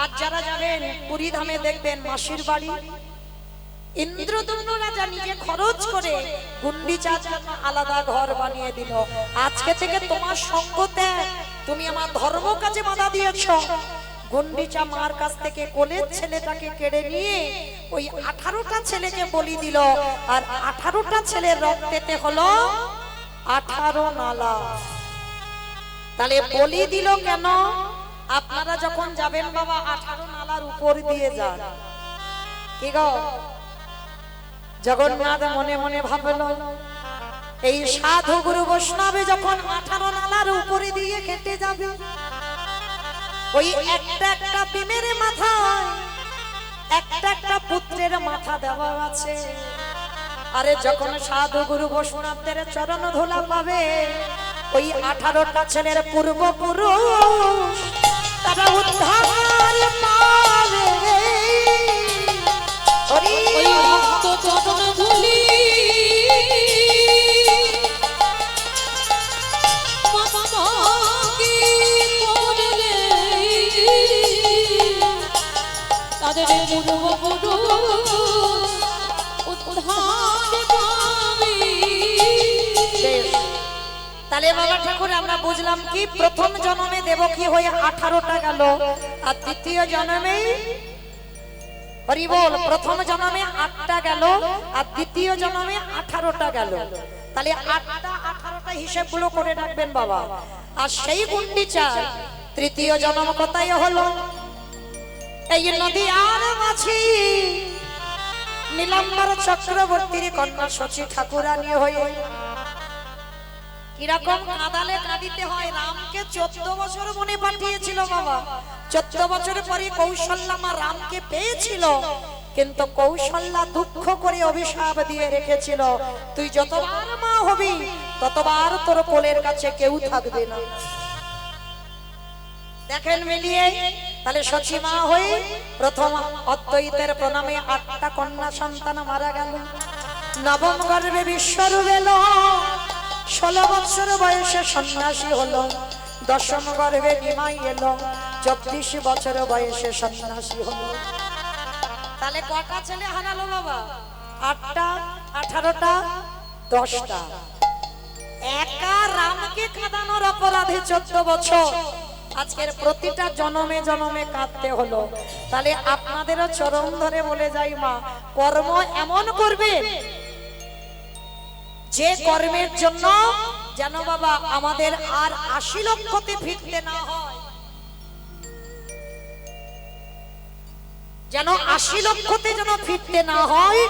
আজ যারা যাবেন পুরী ধামে দেখবেন মাসির বাড়ি, ইন্দ্রদম্ন রাজা নিজে খরচ করে গুন্ডিচার জন্য আলাদা ঘর বানিয়ে দিল। আজকে থেকে তোমার সঙ্গ ত্যাগ, তুমি আমার ধর্ম কাজে বাধা দিয়েছো। গুন্ডিচা মার কাছ থেকে কোলের ছেলেটাকে কেড়ে নিয়ে ওই 18টা ছেলেকে বলি দিল, আর 18টা ছেলের রক্তেতে হলো 18 নালা। তাহলে বলি দিল কেন? আপনারা যখন যাবেন বাবা 18 নালার উপর দিয়ে যান। কি গো জগন্নাথ মনে মনে ভাবলো, এই সাধু গুরু বৈষ্ণবে যখন 18 নালার উপরে দিয়ে কেটে যাবে, ওই একটা একটা বিমের মাথায় একটা একটা পুত্রের মাথা দেওয়া আছে। আরে যখন সাধু গুরু বৈষ্ণবদের চরণ ধুলা পাবে, ওই 18টা ছেলের পূর্বপুরুষ তারা উদ্ধার পাবে। ওই ভক্ত চরণ ধুলি মাতাকি করলে, তাদের পূর্বপুরুষ উদ্ধার পাবে। তাহলে বাবা ঠাকুর আমরা বুঝলাম কি, প্রথম জন্মে দেবকী হয়ে 18টা গেল, আর দ্বিতীয় জন্মে হরি বল প্রথম জন্মে 8টা গেল, আর দ্বিতীয় জন্মে 18টা গেল। তাহলে 8টা 18টা হিসাবগুলো করে রাখবেন বাবা। আর সেই গুন্ডিচা তৃতীয় জন্ম কোথায় হলো? এই নদী আর মাছি নীলাম্বর চক্রবর্তীর কন্যা শচী ঠাকুরানী হয়ে। কিরকম কাঁদালে কাঁদিতে হয়। রামকে 14 বছর মনে পাঠিয়েছিল বাবা। 14 বছর পরে কৌশল্যা মা রামকে পেয়েছিল, কিন্তু কৌশল্যা দুঃখ করে অভিশাপ দিয়ে রেখেছিল, তুই যতবার মা হবি ততবার তোর কোলের কাছে কেউ থাকবে না। দেখেন মিলিয়ে তাহলে সচিমা হয়ে প্রথম অদ্বৈতের প্রণামে 8টা কন্যা সন্তান মারা গেল। নবম গর্ভে বিশ্বরূপ এলো, 16 বছর বয়সে সন্ন্যাসী হলো। দশম গর্ভে নিমাই এলো, 24 বছর বয়সে সন্ন্যাসী হলো। তাহলে কটা ছেলে হারালো বাবা? 8টা, 18টা, 10টা। একা রামকে কাঁদানোর অপরাধে 14 বছর। আজকের প্রতিটা জনমে জনমে কাঁদতে হলো। তাহলে আপনাদেরও চরণ ধরে বলে যাই মা, কর্ম এমন করবেন যে কর্মের জন্য যেন বাবা আমাদের আর 80 লক্ষতে ফিরতে না হয়, যেন 80 লক্ষতে যেন ফিরতে না হয়।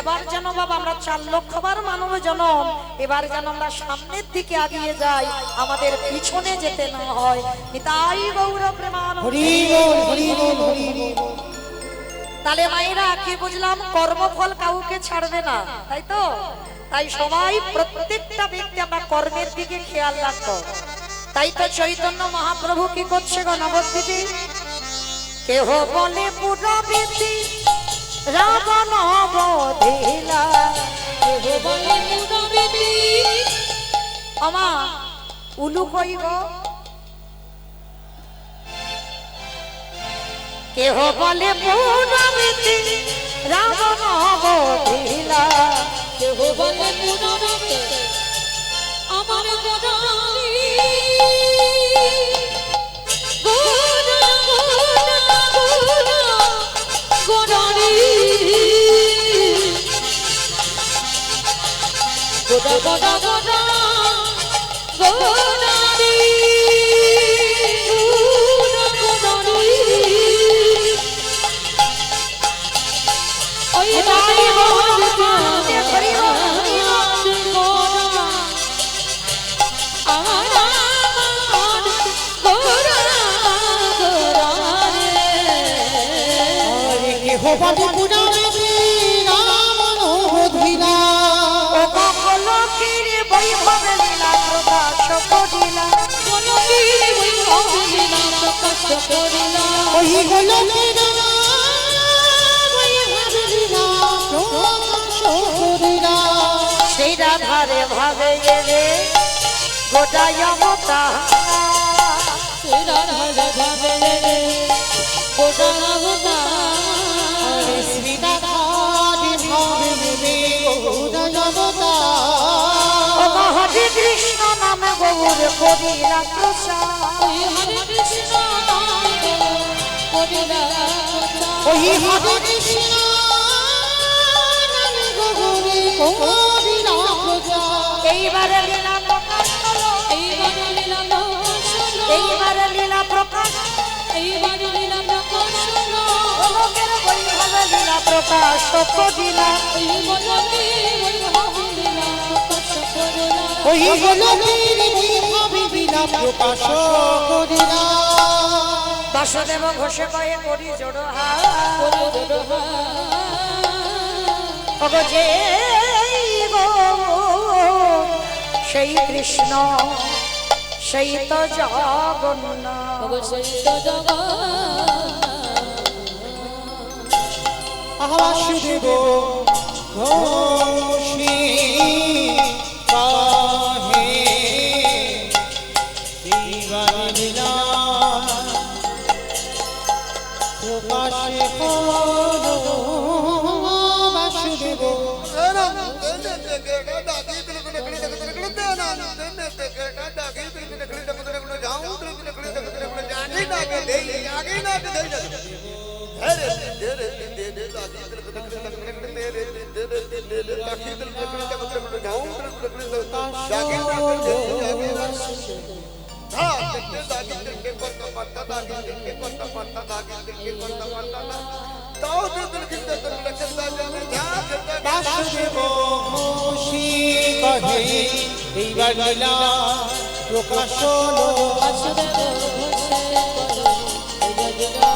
এবার যেন বাবা আমরা 4 লক্ষবার মানব জনম, এবার যেন আমরা সামনের দিকে এগিয়ে যাই, আমাদের পিছনে যেতে না হয়। নিতাই গৌর প্রেমানন্দ। হরি বল হরি বল হরি বল। তাহলে মায়েরা কি বুঝলাম? কর্মফল কাউকে ছাড়বে না, তাই তো? তাই সবাই প্রত্যেকটা ব্যক্তি আমরা কর্মের দিকে খেয়াল রাখবো। তাই তো চৈতন্য মহাপ্রভু কি করছে গো নবদ্বীপে? কেহ বলে পুরবীতি রাবণ বধিলা, কেহ বলে পুরবীতি। আমা উলু কই গো? কেহ বলে পুরবীতি রাবণ বধিলা, কেহ বলে পুরবীতি আমার গোদারি। গোদা গোদা গোদা গোদারি, গোদা গোদা গোদা গোদারি, গোদা গোদারি। ওই বাড়ি গোদা হরি হরি গোদা আমার আমার গোদা গোদা রে। কেহ বলে পুরাণে রাবণ বধিলা, ও কলকির বৈভবে লীলা প্রকাশ করিলা, গোলকের বৈভব লীলা প্রকাশ করিলা। ওই গোলকের বৈভব লীলা প্রকাশ করিলা। সেই রাধারে ভাবে রে গোটাই অবতার, তেরা রাজা ভাবে রে গোদা গোদা। শ্রী রাধার ভাবে রে গোদা জগতা। ও হরে কৃষ্ণ নামে গৌর করিলা প্রচার, ওই হরে কৃষ্ণ নাম করিলা প্রচার। ওই হরে কৃষ্ণ নামে গৌরী করিলা প্রচার। এইবারে লীলা প্রকাশ হলো, এইবার লীলা প্রকাশ হলো, এইবারে লীলা প্রকাশ, এইবার লীলা প্রকাশ হলো। লোকের বৈভবে লীলা প্রকাশ করিলা, ওই গোলকের বৈভব লীলা প্রকাশ করিলা। ওই গোলকের বৈভব লীলা প্রকাশ করিলা। বাসুদেব ঘোষে কয়ে করি জোড়ো হাত, করে জোড়হা ওগো যে গো সেই কৃষ্ণ সেই তো জগন্নাথ। অবশ্যই তো জগৎ। বাসুদেব ঘোষী কাহে দিবান লীলা প্রকাশে করো। বাসুদেব বাসুদেব ঘোষী কহে এইবার লীলা প্রকাশ হলো। বাসুদেব ঘোষে করো এইবার লীলা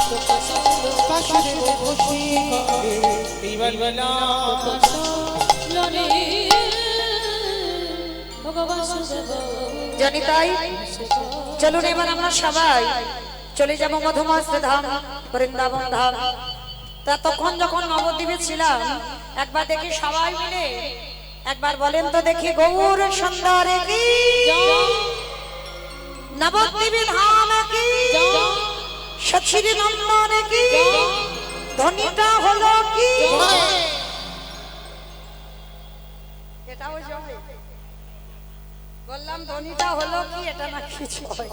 প্রকাশ হলো। বাসুদেব ঘোষী কহে এইবার লীলা প্রকাশ হলো রে। ভগবান বাসুদেব জানি তাই চলুন এবার আমরা সবাই চলে যাব মধুমস্ত ধাম বৃন্দাবন ধাম। তা তখন যখন নবদ্বীপে ছিলাম একবার দেখি সবাই মিলে একবার বলেন তো দেখি গৌর সুন্দরে কি নবদ্বীপে ধাম কি সচির নন্দনে কি ধ্বনিটা হলো কি এটাও জয় বললাম ধ্বনিটা হলো কি এটা না কিছু হয়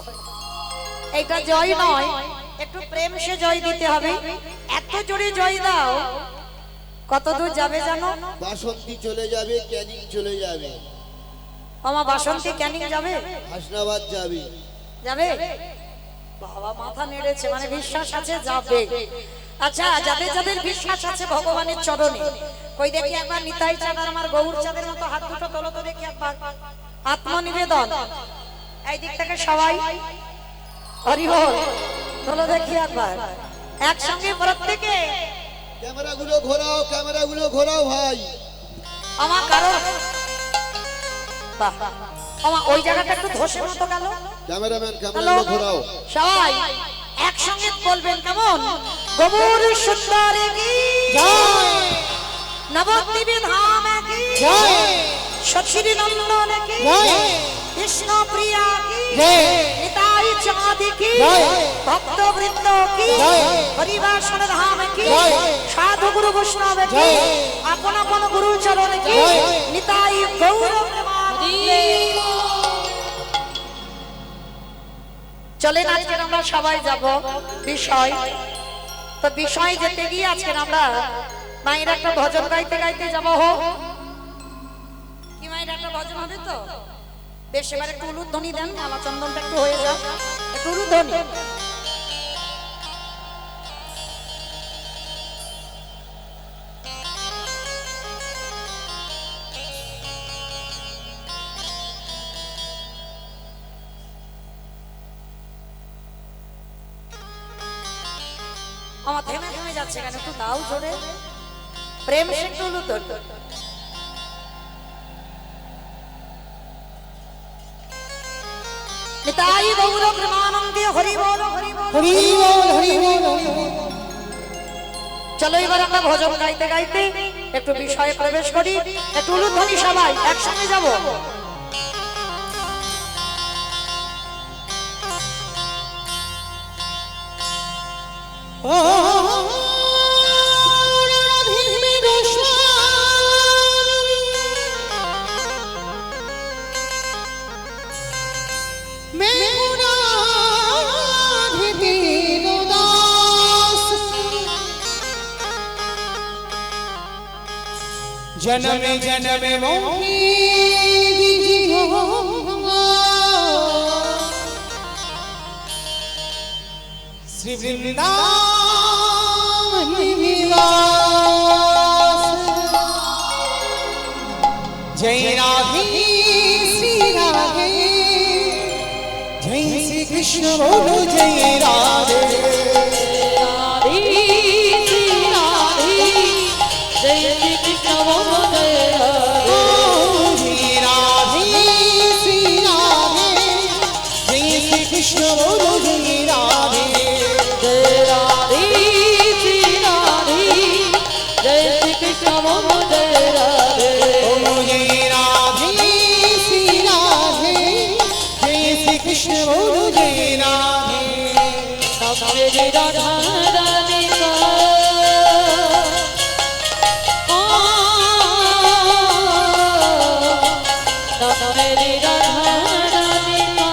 এটা জয় নয় একটু প্রেম সে জয় দিতে হবে এত জোরে জয় দাও কত দূর যাবে জানো বাসন্তী চলে যাবে, ক্যানিং চলে যাবে, আমার বাসন্তী ক্যানিং যাবে হাসনাবাদ যাবে। যাবে বাবা মাথা নেড়েছে মানে বিশ্বাস আছে যাবে আচ্ছা যাদের যাদের বিশ্বাস আছে ভগবানের চরণে কই দেখি একবার নিতাই চাঁদ আর আমার গৌর চাঁদের মতো হাত দুটো তোলো তো দেখি একবার আত্মনিবেদন এই দিক থেকে সবাই হরি বল তোলো দেখি একবার একসঙ্গে প্রত্যেকে ক্যামেরাগুলো ঘোরাও, ক্যামেরাগুলো ঘোরাও ভাই। আমার কারণ বাহ আমার ওই জায়গাটা একটু ধসে মতো গেল ক্যামেরাম্যান হ্যালো ক্যামেরাগুলো ঘোরাও। সবাই একসঙ্গে বলবেন কেমন গৌর সুন্দরে কি জয় নবদ্বীপে ধাম কি জয় সচির নন্দনে কি জয় কৃষ্ণ প্রিয়া কি জয় নিতাই চাঁদ কি জয় ভক্ত বৃন্দ কি জয় হরিবাসন ধাম কি জয় সাধু গুরু বৈষ্ণব কি জয় আপন আপন গুরু চরণ কি জয় নিতাই গৌর প্রেমানন্দে। চলেন আজকে আমরা সবাই যাব বিষয় তো বিষয় যেতে গিয়ে আজকে আমরা মায়ের একটা ভজন গাইতে গাইতে যাবো কি মায়ের একটা ভজন হবে তো বেশ এবার একটু উলুধ্বনি দেন মালা চন্দনটা একটু হয়ে যাক একটু উলুধ্বনি আমার থেমে থেমে যাচ্ছে কেন একটু দাও জোরে প্রেম সে একটু উলুধ্বনি নিতাই গৌর প্রেমানন্দে হরি বল হরি বল হরি বল হরি বল হরি বল। চলো এবার আমরা ভজন গাইতে গাইতে একটু বিষয়ে প্রবেশ করি একটু উলুধ্বনি সবাই একসঙ্গে যাব ও রাধে গোস্বামী মেঘনা রাধে দাস जन्म जन्म मोहि दीजियो श्री वृंदावन निवास जय राधे श्री राधे जय श्री कृष्ण बोलो जय राधे राधे श्री राधे जय श्री कृष्ण बोलो जय राधे जय राधे श्री राधे जय श्री कृष्ण बोलो जय राधे जय राधे श्री राधे जय श्री कृष्ण बोलो जय राधे ओ जय राधे श्री राधे जय श्री कृष्ण बोलो जय राधे सब मेरी राधा रानी का सब मेरी राधा रानी का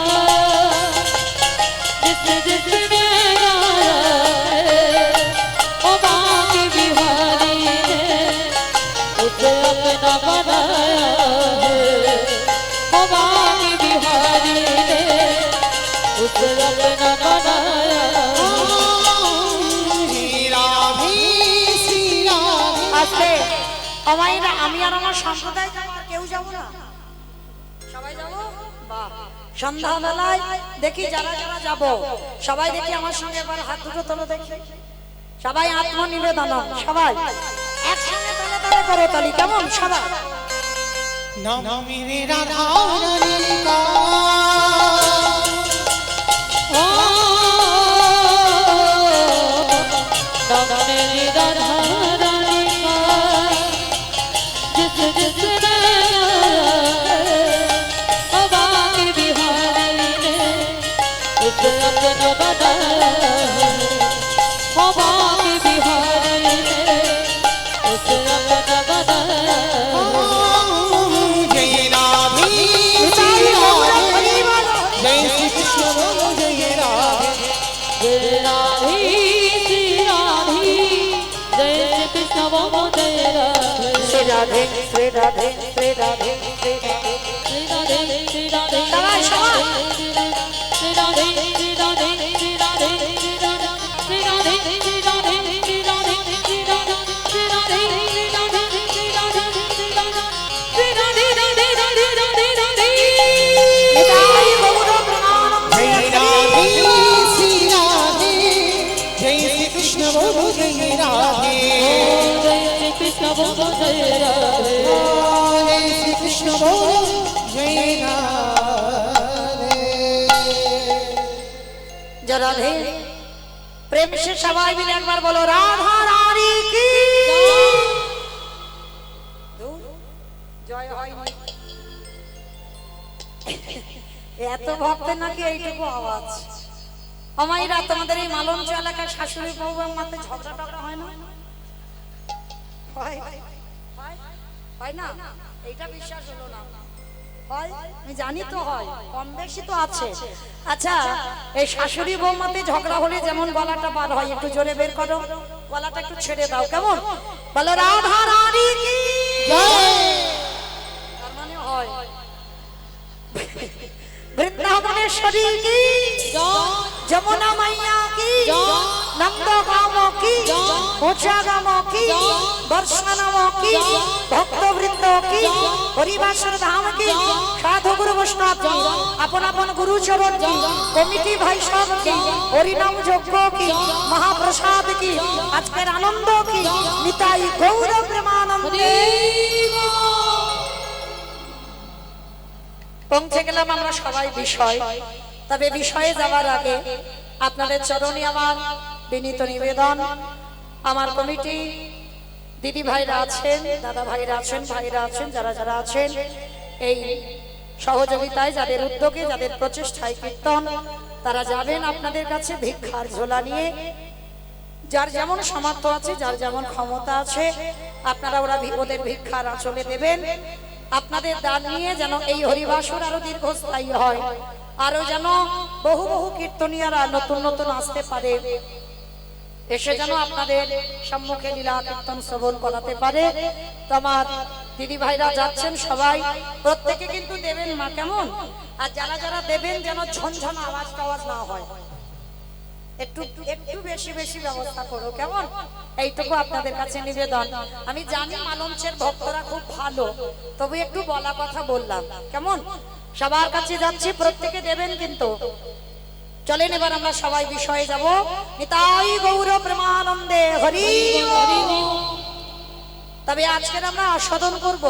जिसने गाया है ओ बाकी बिहारी ने उसे अपना बनाया है ओ बाकी बिहारी ने उसे अपना बनाया है जय राधे श्री राधे আজকে আমাইরা আমি আর আমার সম্প্রদায় যাবো আর কেউ যাবো না সবাই যাবো বাহ সন্ধ্যাবেলায় দেখি যারা যারা যাবো সবাই দেখি আমার সঙ্গে একবার হাত দুটো তোলো দেখি সবাই আত্মনিবেদন সবাই একসঙ্গে তালে তালে করো তালি কেমন সবাই नाम मेरे राधा रानी का ओ उसे अपना बना हवा के बिहारी ने उसे अपना बना जय राधे श्री राधे जय श्री कृष्ण बोलो जय राधे जय राधे श्री राधे जय श्री कृष्ण बोलो जय राधे श्री राधे श्री राधे श्री राधे श्री राधे श्री राधे श्री राधे शाबाश, शाबाश। श्री राधे श्री राधे श्री राधे श्री राधे श्री राधे श्री राधे श्री राधे श्री राधे श्री राधे श्री राधे श्री राधे श्री राधे श्री राधे राधे राधे राधे राधे निताई गौर प्रणाम जय राधे श्री राधे जय श्री कृष्ण बोलो जय राधे जय श्री कृष्ण बोलो जय राधे जय श्री कृष्ण बोलो जय राधे जय राधे प्रेम से सबाई मिले एक बार बोलो राधा रानी की জয় হয়নি এত ভক্তের নাকি এইটুকু আওয়াজ আমাইরা তোমাদের এই মালঞ্চ এলাকার শাশুড়ি বউ মাতে ঝগড়া টগড়া হয় না হয় হয় না এইটা বিশ্বাস হলো না হয় আমি জানি তো হয় কম বেশি তো আছে আচ্ছা এই শাশুড়ি বৌমাতে ঝগড়া হলে যেমন গলাটা বার হয় একটু জোরে বের করো গলাটা একটু ছেড়ে দাও কেমন বলো রাধা রানী কি তার মানে হয় বৃন্দাবনেশ্বরী কি যমুনা মাইয়া কি নন্দগাম কি পূজাগাম কি দর্শনম কি ভক্তবৃন্দ কি হরিবাসর ধাম কি সাধু গুরু বৈষ্ণব কি আপন আপন গুরু চরণ কি কমিটি ভাই সব কি হরিনাম যজ্ঞ কি মহাপ্রসাদ কি আজকের আনন্দ কি নিতাই গৌর প্রেমানন্দে পৌঁছে গেলাম আমরা সবাই বিষয় তবে বিষয়ে যাওয়ার আগে আপনাদের চরণে আমার বিনীত নিবেদন আমার কমিটি দিদি ভাইরা আছেন দাদা ভাইরা আছেন ভাইরা আছেন যারা যারা আছেন এই সহযোগিতায় যাদের উদ্যোগে যাদের প্রচেষ্টায় কীর্তন তারা যাবেন আপনাদের কাছে ভিক্ষার ঝোলা নিয়ে যার যেমন সামর্থ্য আছে যার যেমন ক্ষমতা আছে আপনারা ওদের ভিক্ষার আঁচলে দেবেন আপনাদের দান নিয়ে যেন এই হরিবাসর আরো দীর্ঘস্থায়ী হয় আরো যেন বহু বহু কীর্তনীয়রা নতুন নতুন আসতে পারে এসে যেন আপনাদের সম্মুখে লীলা কীর্তন শ্রবণ করাতে পারে তো আমার দিদি ভাইরা যাচ্ছেন সবাই প্রত্যেকে কিন্তু দেবেন মা কেমন আর যারা যারা দেবেন যেন ঝনঝন আওয়াজ টাওয়াজ না হয় একটু একটু বেশি বেশি ব্যবস্থা করো কেমন এইটুকু আপনাদের কাছে নিবেদন আমি জানি মালঞ্চের ভক্তরা খুব ভালো তবে একটু বলা কথা বললাম কেমন সবার কাছে যাচ্ছি প্রত্যেকে দেবেন কিন্তু চলেন এবার আমরা সবাই বিষয়ে যাব নিতাই গৌর প্রেমানন্দে হরি তবে আজকের আমরা আস্বাদন করব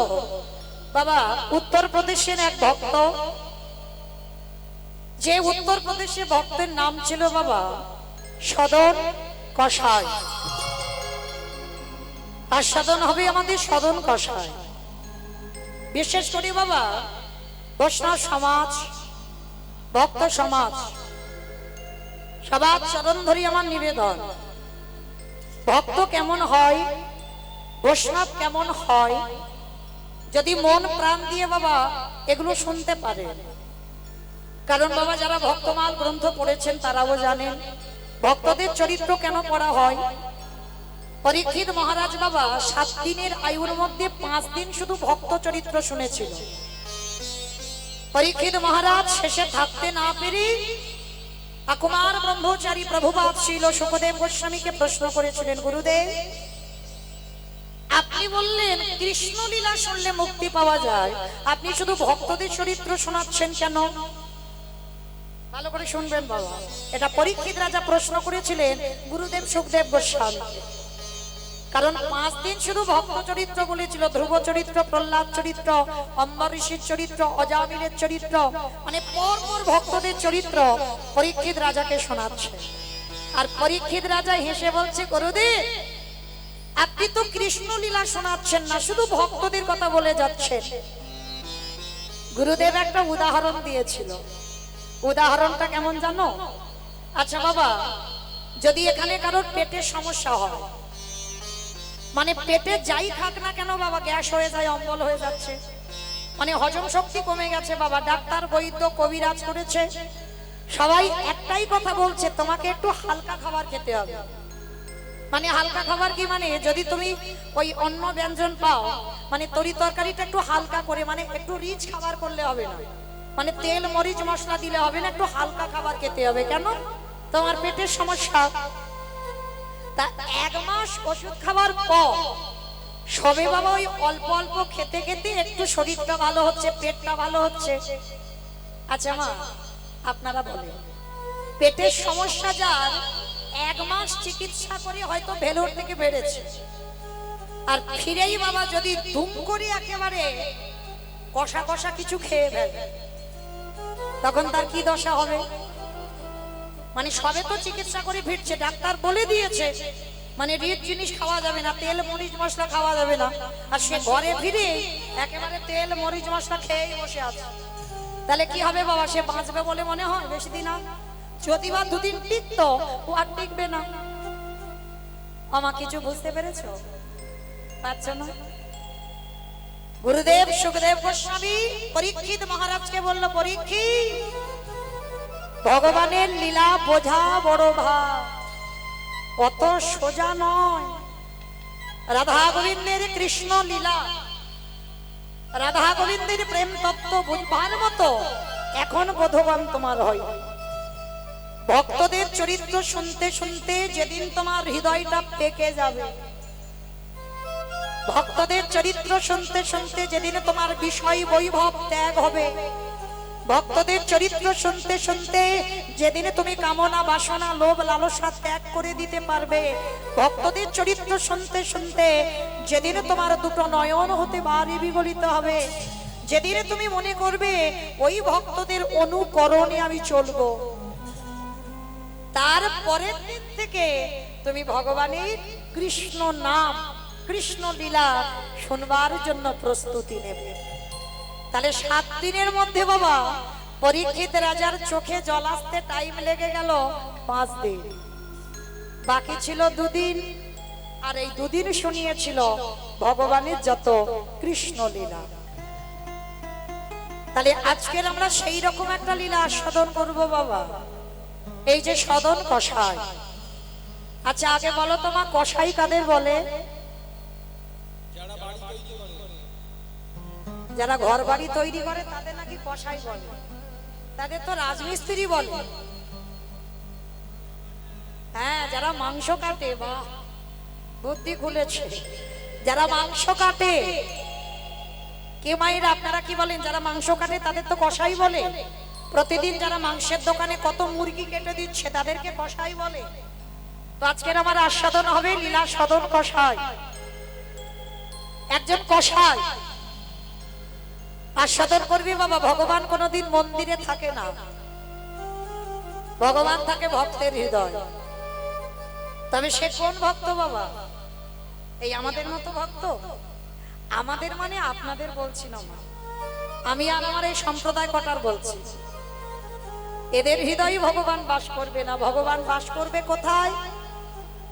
বাবা উত্তরপ্রদেশের এক ভক্ত যে উত্তরপ্রদেশে ভক্তের নাম ছিল বাবা সদন কষাই আস্বাদন হবে আমাদের সদন কষাই বিশেষ করে বাবা বৈষ্ণব সমাজ ভক্ত সমাজ সবার চরণ ধরি আমার নিবেদন ভক্ত কেমন হয় বৈষ্ণব কেমন হয় যদি মন প্রাণ দিয়ে বাবা এগুলো শুনতে পারে কারণ বাবা যারা ভক্তমাল গ্রন্থ পড়েছেন তারাও জানেন ভক্তদের চরিত্র কেন পড়া হয় পরীক্ষিত মহারাজ বাবা 7 দিনের আয়ুর মধ্যে 5 দিন শুধু ভক্ত চরিত্র শুনেছিল পরীক্ষিত মহারাজ শেষে থাকতে না পেরে আকুমার ব্রহ্মচারী প্রভুপাদ শ্রীল সুখদেব গোস্বামীকে প্রশ্ন করেছিলেন গুরুদেব আপনি বললেন কৃষ্ণ লীলা শুনলে মুক্তি পাওয়া যায় আপনি শুধু ভক্তদের চরিত্র শোনাচ্ছেন কেন ভালো করে শুনবেন বাবা এটা পরীক্ষিত রাজা প্রশ্ন করেছিলেন গুরুদেব সুখদেব গোস্বামী কারণ 5 দিন শুধু ভক্ত চরিত্র বলেছিল ধ্রুব চরিত্র প্রহ্লাদ চরিত্র অম্বরীশের চরিত্র অজামিলের চরিত্র মানে পরপর ভক্তদের চরিত্র পরীক্ষিত রাজাকে শোনাচ্ছে আর পরীক্ষিত রাজা হেসে বলছে গুরুদেব আপনি তো কৃষ্ণ লীলা শোনাচ্ছেন না শুধু ভক্তদের কথা বলে যাচ্ছেন গুরুদেব একটা উদাহরণ দিয়েছিল উদাহরণটা কেমন জানো? আচ্ছা বাবা, যদি এখানে কারোর পেটের সমস্যা হয়, মানে পেটে যাই খাক না কেন বাবা গ্যাস হয়ে যায়, অম্বল হয়ে যাচ্ছে, মানে হজম শক্তি কমে গেছে বাবা, ডাক্তার বৈদ্য কবিরাজ করেছে, সবাই একটাই কথা বলছে, তোমাকে একটু হালকা খাবার খেতে হবে। মানে হালকা খাবার কি মানে, যদি তুমি ওই অন্ন ব্যঞ্জন পাও, মানে তরি তরকারিটা একটু হালকা করে, মানে একটু রিচ খাবার করলে হবে না, মানে তেল মরিচ মশলা দিলে হবে না, একটু হালকা খাবার খেতে হবে। কেন? তোমার পেটের সমস্যা। তা 1 মাস ওষুধ খাবার পর সবে বাবা ওই অল্প অল্প খেতে খেতে একটু শরীরটা ভালো হচ্ছে, পেটটা ভালো হচ্ছে। আচ্ছা মা, আপনারা বলেন, পেটের সমস্যা যার 1 মাস চিকিৎসা করে হয়তো ভেলোর থেকে বেড়েছে, আর ফিরেই বাবা যদি ধুম করে একেবারে কষা কষা কিছু খেয়ে ফেলে, তখন তার কি দশা হবে? মানে সবে তো চিকিৎসা করে ফিরছে, ডাক্তার বলে দিয়েছে মানে রিচ জিনিস খাওয়া যাবে না, তেল মরিচ মশলা খাওয়া যাবে না, আর সে ঘরে ফিরে একেবারে তেল মরিচ মশলা খেয়েই বসে আছে, তাহলে কি হবে বাবা? সে বাঁচবে বলে মনে হয় বেশি দিন? যদি বা 2 দিন টিকতো, ও আর টিকবে না। আমার কিছু বুঝতে পেরেছো? পারছো না? গুরুদেব সুখদেব গোস্বামী পরীক্ষিত মহারাজকে বলল, পরীক্ষিত, ভগবানের লীলা বোঝা বড় ভার, অত সোজা নয়। রাধা গোবিন্দের কৃষ্ণ লীলা, রাধা গোবিন্দের প্রেম তত্ত্ব বুঝবার মতো এখন বোধবান তোমার হয়। ভক্তদের চরিত্র শুনতে শুনতে যেদিন তোমার হৃদয়টা পেকে যাবে, ভক্তদের চরিত্র শুনতে শুনতে যেদিন তোমার বিষয় বৈভব ত্যাগ হবে, ভক্তদের চরিত্র শুনতে শুনতে যেদিন তুমি কামনা বাসনা লোভ লালসা ত্যাগ করে দিতে পারবে, ভক্তদের চরিত্র শুনতে শুনতে যেদিন তোমার 2টো নয়ন হতে বাড়ি বিগলিত হবে, যেদিন তুমি মনে করবে ওই ভক্তদের অনুকরণে আমি চলবো, তার পরের দিন থেকে তুমি ভগবানের কৃষ্ণ নাম কৃষ্ণ লীলা শুনবার জন্য প্রস্তুতি নেবে। তাহলে 7 দিনের মধ্যে বাবা পরীক্ষিত রাজার চোখে জল আসতে টাইম লেগে গেল 5 দিন, বাকি ছিল 2 দিন, আর এই 2 দিন শুনিয়েছিল ভগবানের যত কৃষ্ণ লীলা। তাহলে আজকের আমরা সেই রকম একটা লীলা আস্বাদন করব বাবা, এই যে সদন কষাই। আচ্ছা আগে বলো তো মা, কষাই কাদের বলে? যারা ঘর বাড়ি তৈরি করে তাদের নাকি কষাই বলে, তাদের তো রাজমিস্ত্রি বলে। হ্যাঁ, যারা মাংস কাটে, বা বুদ্ধি খুলেছে, যারা মাংস কাটে, কে মায়েরা আপনারা কি বলেন? যারা মাংস কাটে তাদের তো কষাই বলে। প্রতিদিন যারা মাংসের দোকানে কত মুরগি কেটে দিচ্ছে তাদেরকে কষাই বলে। তো আজকের আমার আস্বাদন হবে লীলা সদন কষাই। একজন কষাই আস্বাদন করবি বাবা। ভগবান কোনোদিন মন্দিরে থাকে না, ভগবান থাকে ভক্তের হৃদয়। তবে সে কোন ভক্ত বাবা? এই আমাদের মতো ভক্ত। আমাদের মানে আপনাদের বলছি না, আমি আর আমার এই সম্প্রদায় কটার বলছি। এদের হৃদয়ে ভগবান বাস করবে না। ভগবান বাস করবে কোথায়?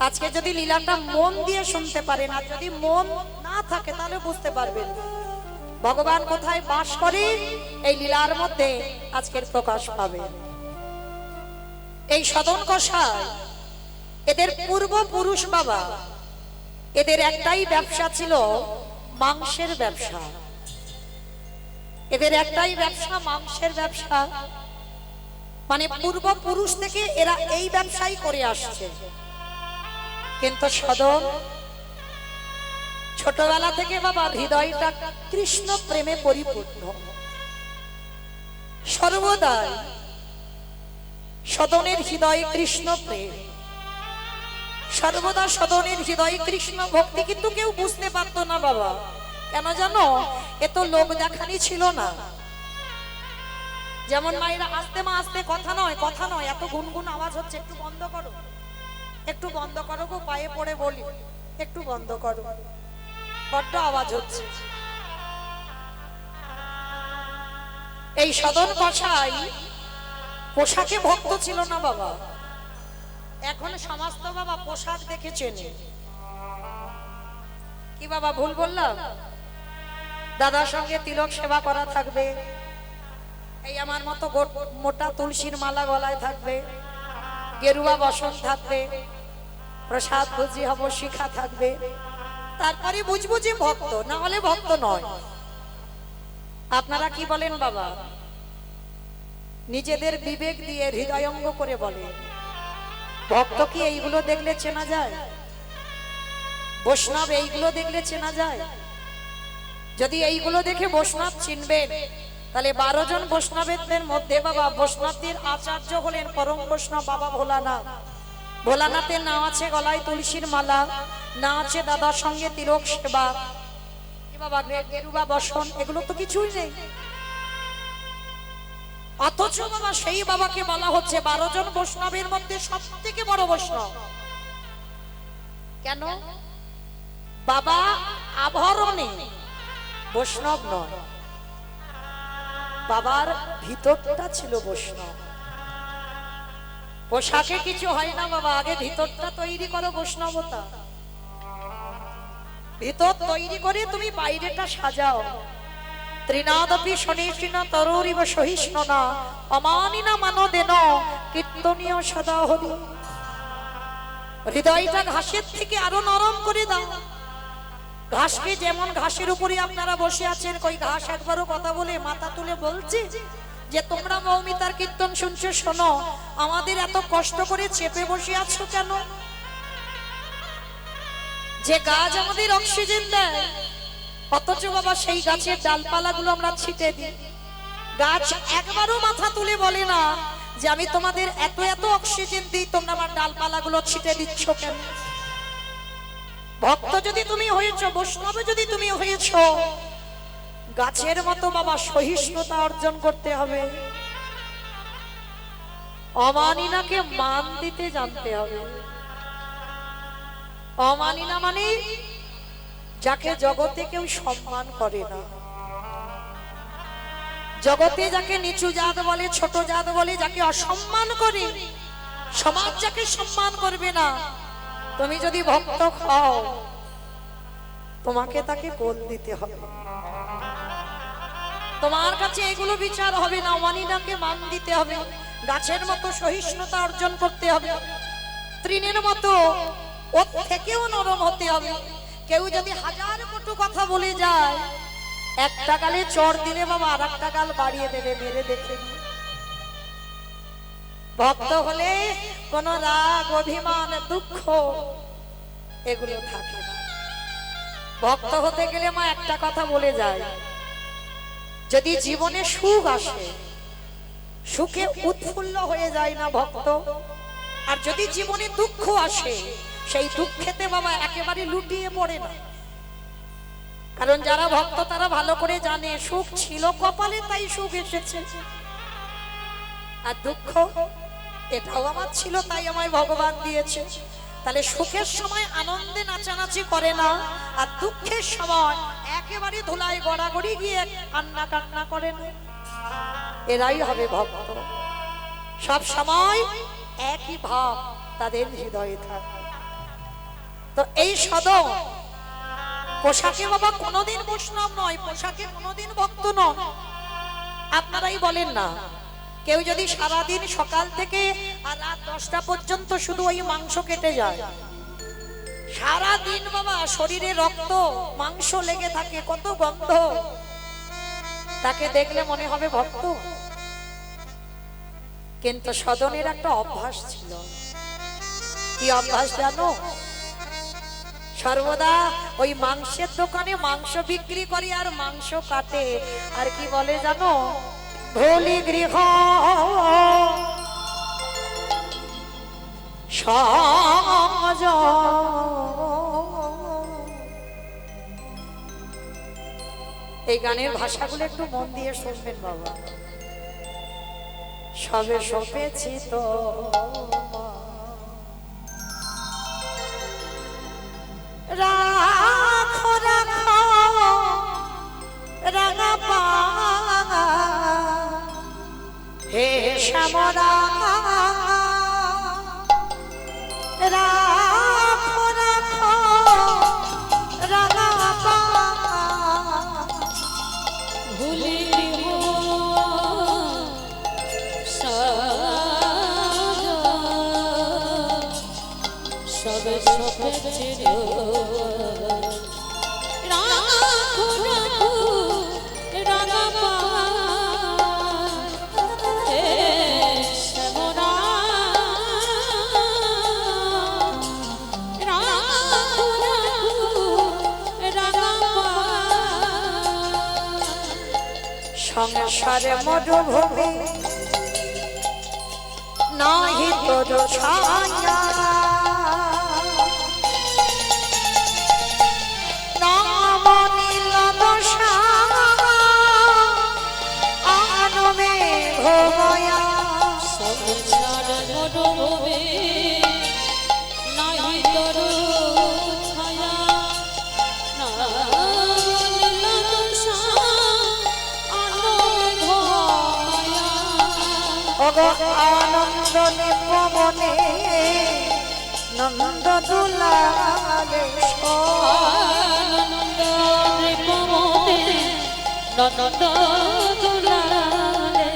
আজকে যদি লীলাটা মন দিয়ে শুনতে পারেন, আর যদি মন না থাকে তাহলে বুঝতে পারবেন ভগবান কোথায় বাস করে। এই লীলার মধ্যে আজকের প্রকাশ পাবে। এই সদন কষাই এদের পূর্বপুরুষ বাবা, এদের একটাই ব্যবসা ছিল, মাংসের ব্যবসা। এদের একটাই ব্যবসা, মাংসের ব্যবসা। মানে পূর্বপুরুষ থেকে এরা এই ব্যবসাই করে আসছে। কিন্তু সদন ছোটবেলা থেকে বাবা হৃদয়টা কৃষ্ণ প্রেমে পরিপূর্ণ। সর্বদাই সদনের হৃদয়ে কৃষ্ণ প্রেম, সর্বদা সদনের হৃদয়ে কৃষ্ণ ভক্তি। কিন্তু কেউ বুঝতে পারতো না বাবা। কেন জানো? এত লোক দেখানি ছিল না। যেমন মায়েরা আস্তে মা আস্তে, কথা নয় কথা নয়, এত গুনগুন আওয়াজ হচ্ছে, একটু বন্ধ করো, একটু বন্ধ করো গো, পায়ে পড়ে বলি, একটু বন্ধ করো, বড্ড আওয়াজ হচ্ছে। এই সদন কষাই পোশাকে ভক্ত ছিল না বাবা, এখন সমস্ত বাবা পোশাক দেখে চেনে। কি বাবা ভুল বললাম? দাদার সঙ্গে তিলক সেবা করা থাকবে, এই আমার মতো মোটা তুলসীর মালা গলায় থাকবে, গেরুয়া বসন থাকবে, প্রসাদ ভুজি হব শিখা থাকবে, তারপরে বুঝবো যে ভক্ত, না হলে ভক্ত নয়। আপনারা কি বলেন বাবা? নিজেদের বিবেক দিয়ে হৃদয়ঙ্গ করে বলে, ভক্ত কি এইগুলো দেখলে চেনা যায়? বৈষ্ণব এইগুলো দেখলে চেনা যায়? যদি এইগুলো দেখে বৈষ্ণব চিনবেন, তাহলে 12 জন বৈষ্ণবের মধ্যে বাবা বৈষ্ণবদের আচার্য হলেন পরম বৈষ্ণব বাবা ভোলানাথ। ভোলানাথের নাম আছে গলায় তুলসীর মালা, না আছে দাদার সঙ্গে তিলক সেবা, কি বাবা গেরুয়া বসন, এগুলো তো কিছুই নেই। অথচ বাবা সেই বাবাকে বলা হচ্ছে 12 জন বৈষ্ণবের মধ্যে সব থেকে বড় বৈষ্ণব। কেন? বাবা আভরণে বৈষ্ণব নয়, বাবার ভিতরটা ছিল বৈষ্ণব। পোশাকে কিছু হয় না বাবা, আগে ভিতরটা তৈরি করো বৈষ্ণবতা। ভিতর তৈরি করে তুমি বাইরেটা সাজাও। ত্রিনাদপি শনিষ্ঠিন তরুরিব সহিষ্ণুনা অমানিনা মানদেন কীর্তনীয় সদা হরি। হৃদয়টা ঘাসের থেকে আরো নরম করে দাও। ঘাসকে যেমন ঘাসের উপরে আপনারা বসে আছেন, কই ঘাস একবারও কথা বলে মাথা তুলে বলছে যে তোমরা মৌমিতার কীর্তন শুনছো, শোনো, আমাদের এত কষ্ট করে চেপে বসে আছো কেন? যে গাছ আমাদের অক্সিজেন দেয়, অথচ বাবা সেই গাছের ডালপালাগুলো আমরা ছিটে দিই। গাছ একবারও মাথা তুলে বলে না যে আমি তোমাদের এত এত অক্সিজেন দিই, তোমরা আমার ডালপালাগুলো ছিটে দিচ্ছ কেন? ভক্ত যদি তুমি হয়েছো, বৈষ্ণব যদি তুমি হয়েছো, গাছের মতো বাবা সহিষ্ণুতা অর্জন করতে হবে। অমানিনাকে মান দিতে জানতে হবে। অমানিনা মানে যাকে জগতে কেউ সম্মান করে না, জগতে যাকে নিচু জাত বলে, ছোট জাত বলে, যাকে অসম্মান করে, সমাজ যাকে সম্মান করবে না, তুমি যদি ভক্ত হও তোমাকে তাকে কোল দিতে হবে। তোমার কাছে এগুলো বিচার হবে না, অমানিনাকে মান দিতে হবে, গাছের মতো সহিষ্ণুতা অর্জন করতে হবে, তৃণের মতো ওর থেকেও নরম হতে হবে। কেউ যদি 1000 কটু কথা বলে যায়, একটা গালে চড় দিলে বাবা আর একটা গাল বাড়িয়ে দেবে, মেরে দেখে। ভক্ত হলে কোন রাগ অভিমান দুঃখ এগুলো থাকে না। ভক্ত হতে গেলে মা একটা কথা বলে যায়, যদি জীবনে সুখ আসে, সুখে উৎফুল্ল হয়ে যায় না ভক্ত, আর যদি জীবনে দুঃখ আসে, সেই দুঃখেতে বাবা একেবারে লুটিয়ে পড়ে না। কারণ যারা ভক্ত তারা ভালো করে জানে সুখ ছিল কপালে, তাই সুখ এসেছে, আর দুঃখ এটাও আমার ছিল, তাই আমায় ভগবান দিয়েছে। তাহলে সুখের সময় আনন্দে নাচানাচি করে না, আর দুঃখের সময় একেবারে ধুলায় গড়াগড়ি গিয়ে কান্না কান্না করে না, এরাই হবে ভক্ত। সব সময় একই ভাব তাদের হৃদয়ে থাকে। তো এই সদন পোশাকে বাবা কোনোদিন বৈষ্ণব নয়, পোশাকে কোনোদিন ভক্ত নয়। আপনারাই বলেন না, কেউ যদি সারাদিন সকাল থেকে আর রাত 10টা পর্যন্ত শুধু ওই মাংস কেটে যায়, সারাদিন বাবা শরীরে রক্ত মাংস লেগে থাকে, কত গন্ধ, তাকে দেখলে মনে হবে ভক্ত? কিন্তু সদনের একটা অভ্যাস ছিল। কি অভ্যাস জানো? সর্বদা ওই মাংসের দোকানে মাংস বিক্রি করে আর মাংস কাটে, আর কি বলে জানো? ভোলি গৃহ সমাজ। এই গানের ভাষাগুলো একটু মন দিয়ে শুনবেন বাবা। সবে সপেছি তো রাখো রাখো রাঙা পা হে শ্যামরা রাখো রাখো রাঙা পা ভুলিব সাজা সব সপেছিল রাখো রাখো রাঙা পায় হে শ্যামরা রাখো রাখো রাঙা পায় সংসারে মরুভূমি নাহি তোর ছায়া নাম নীল দশা আনমে ঘুময়া সংসার মরুভূমি নাহি তোর ছায়া নীল দশা আনন্দ মায়া অগ আনন্দ নিপবনে নন্দ দুলালে আনন্দ নৃপমনে নন্দ দুলালে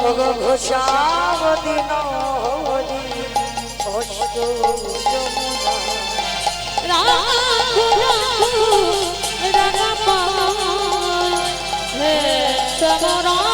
অগ ঘোষাব দিন হরি অষ্ট যমুনা রাখো রাখো রাঙা পায় হে শ্যামরা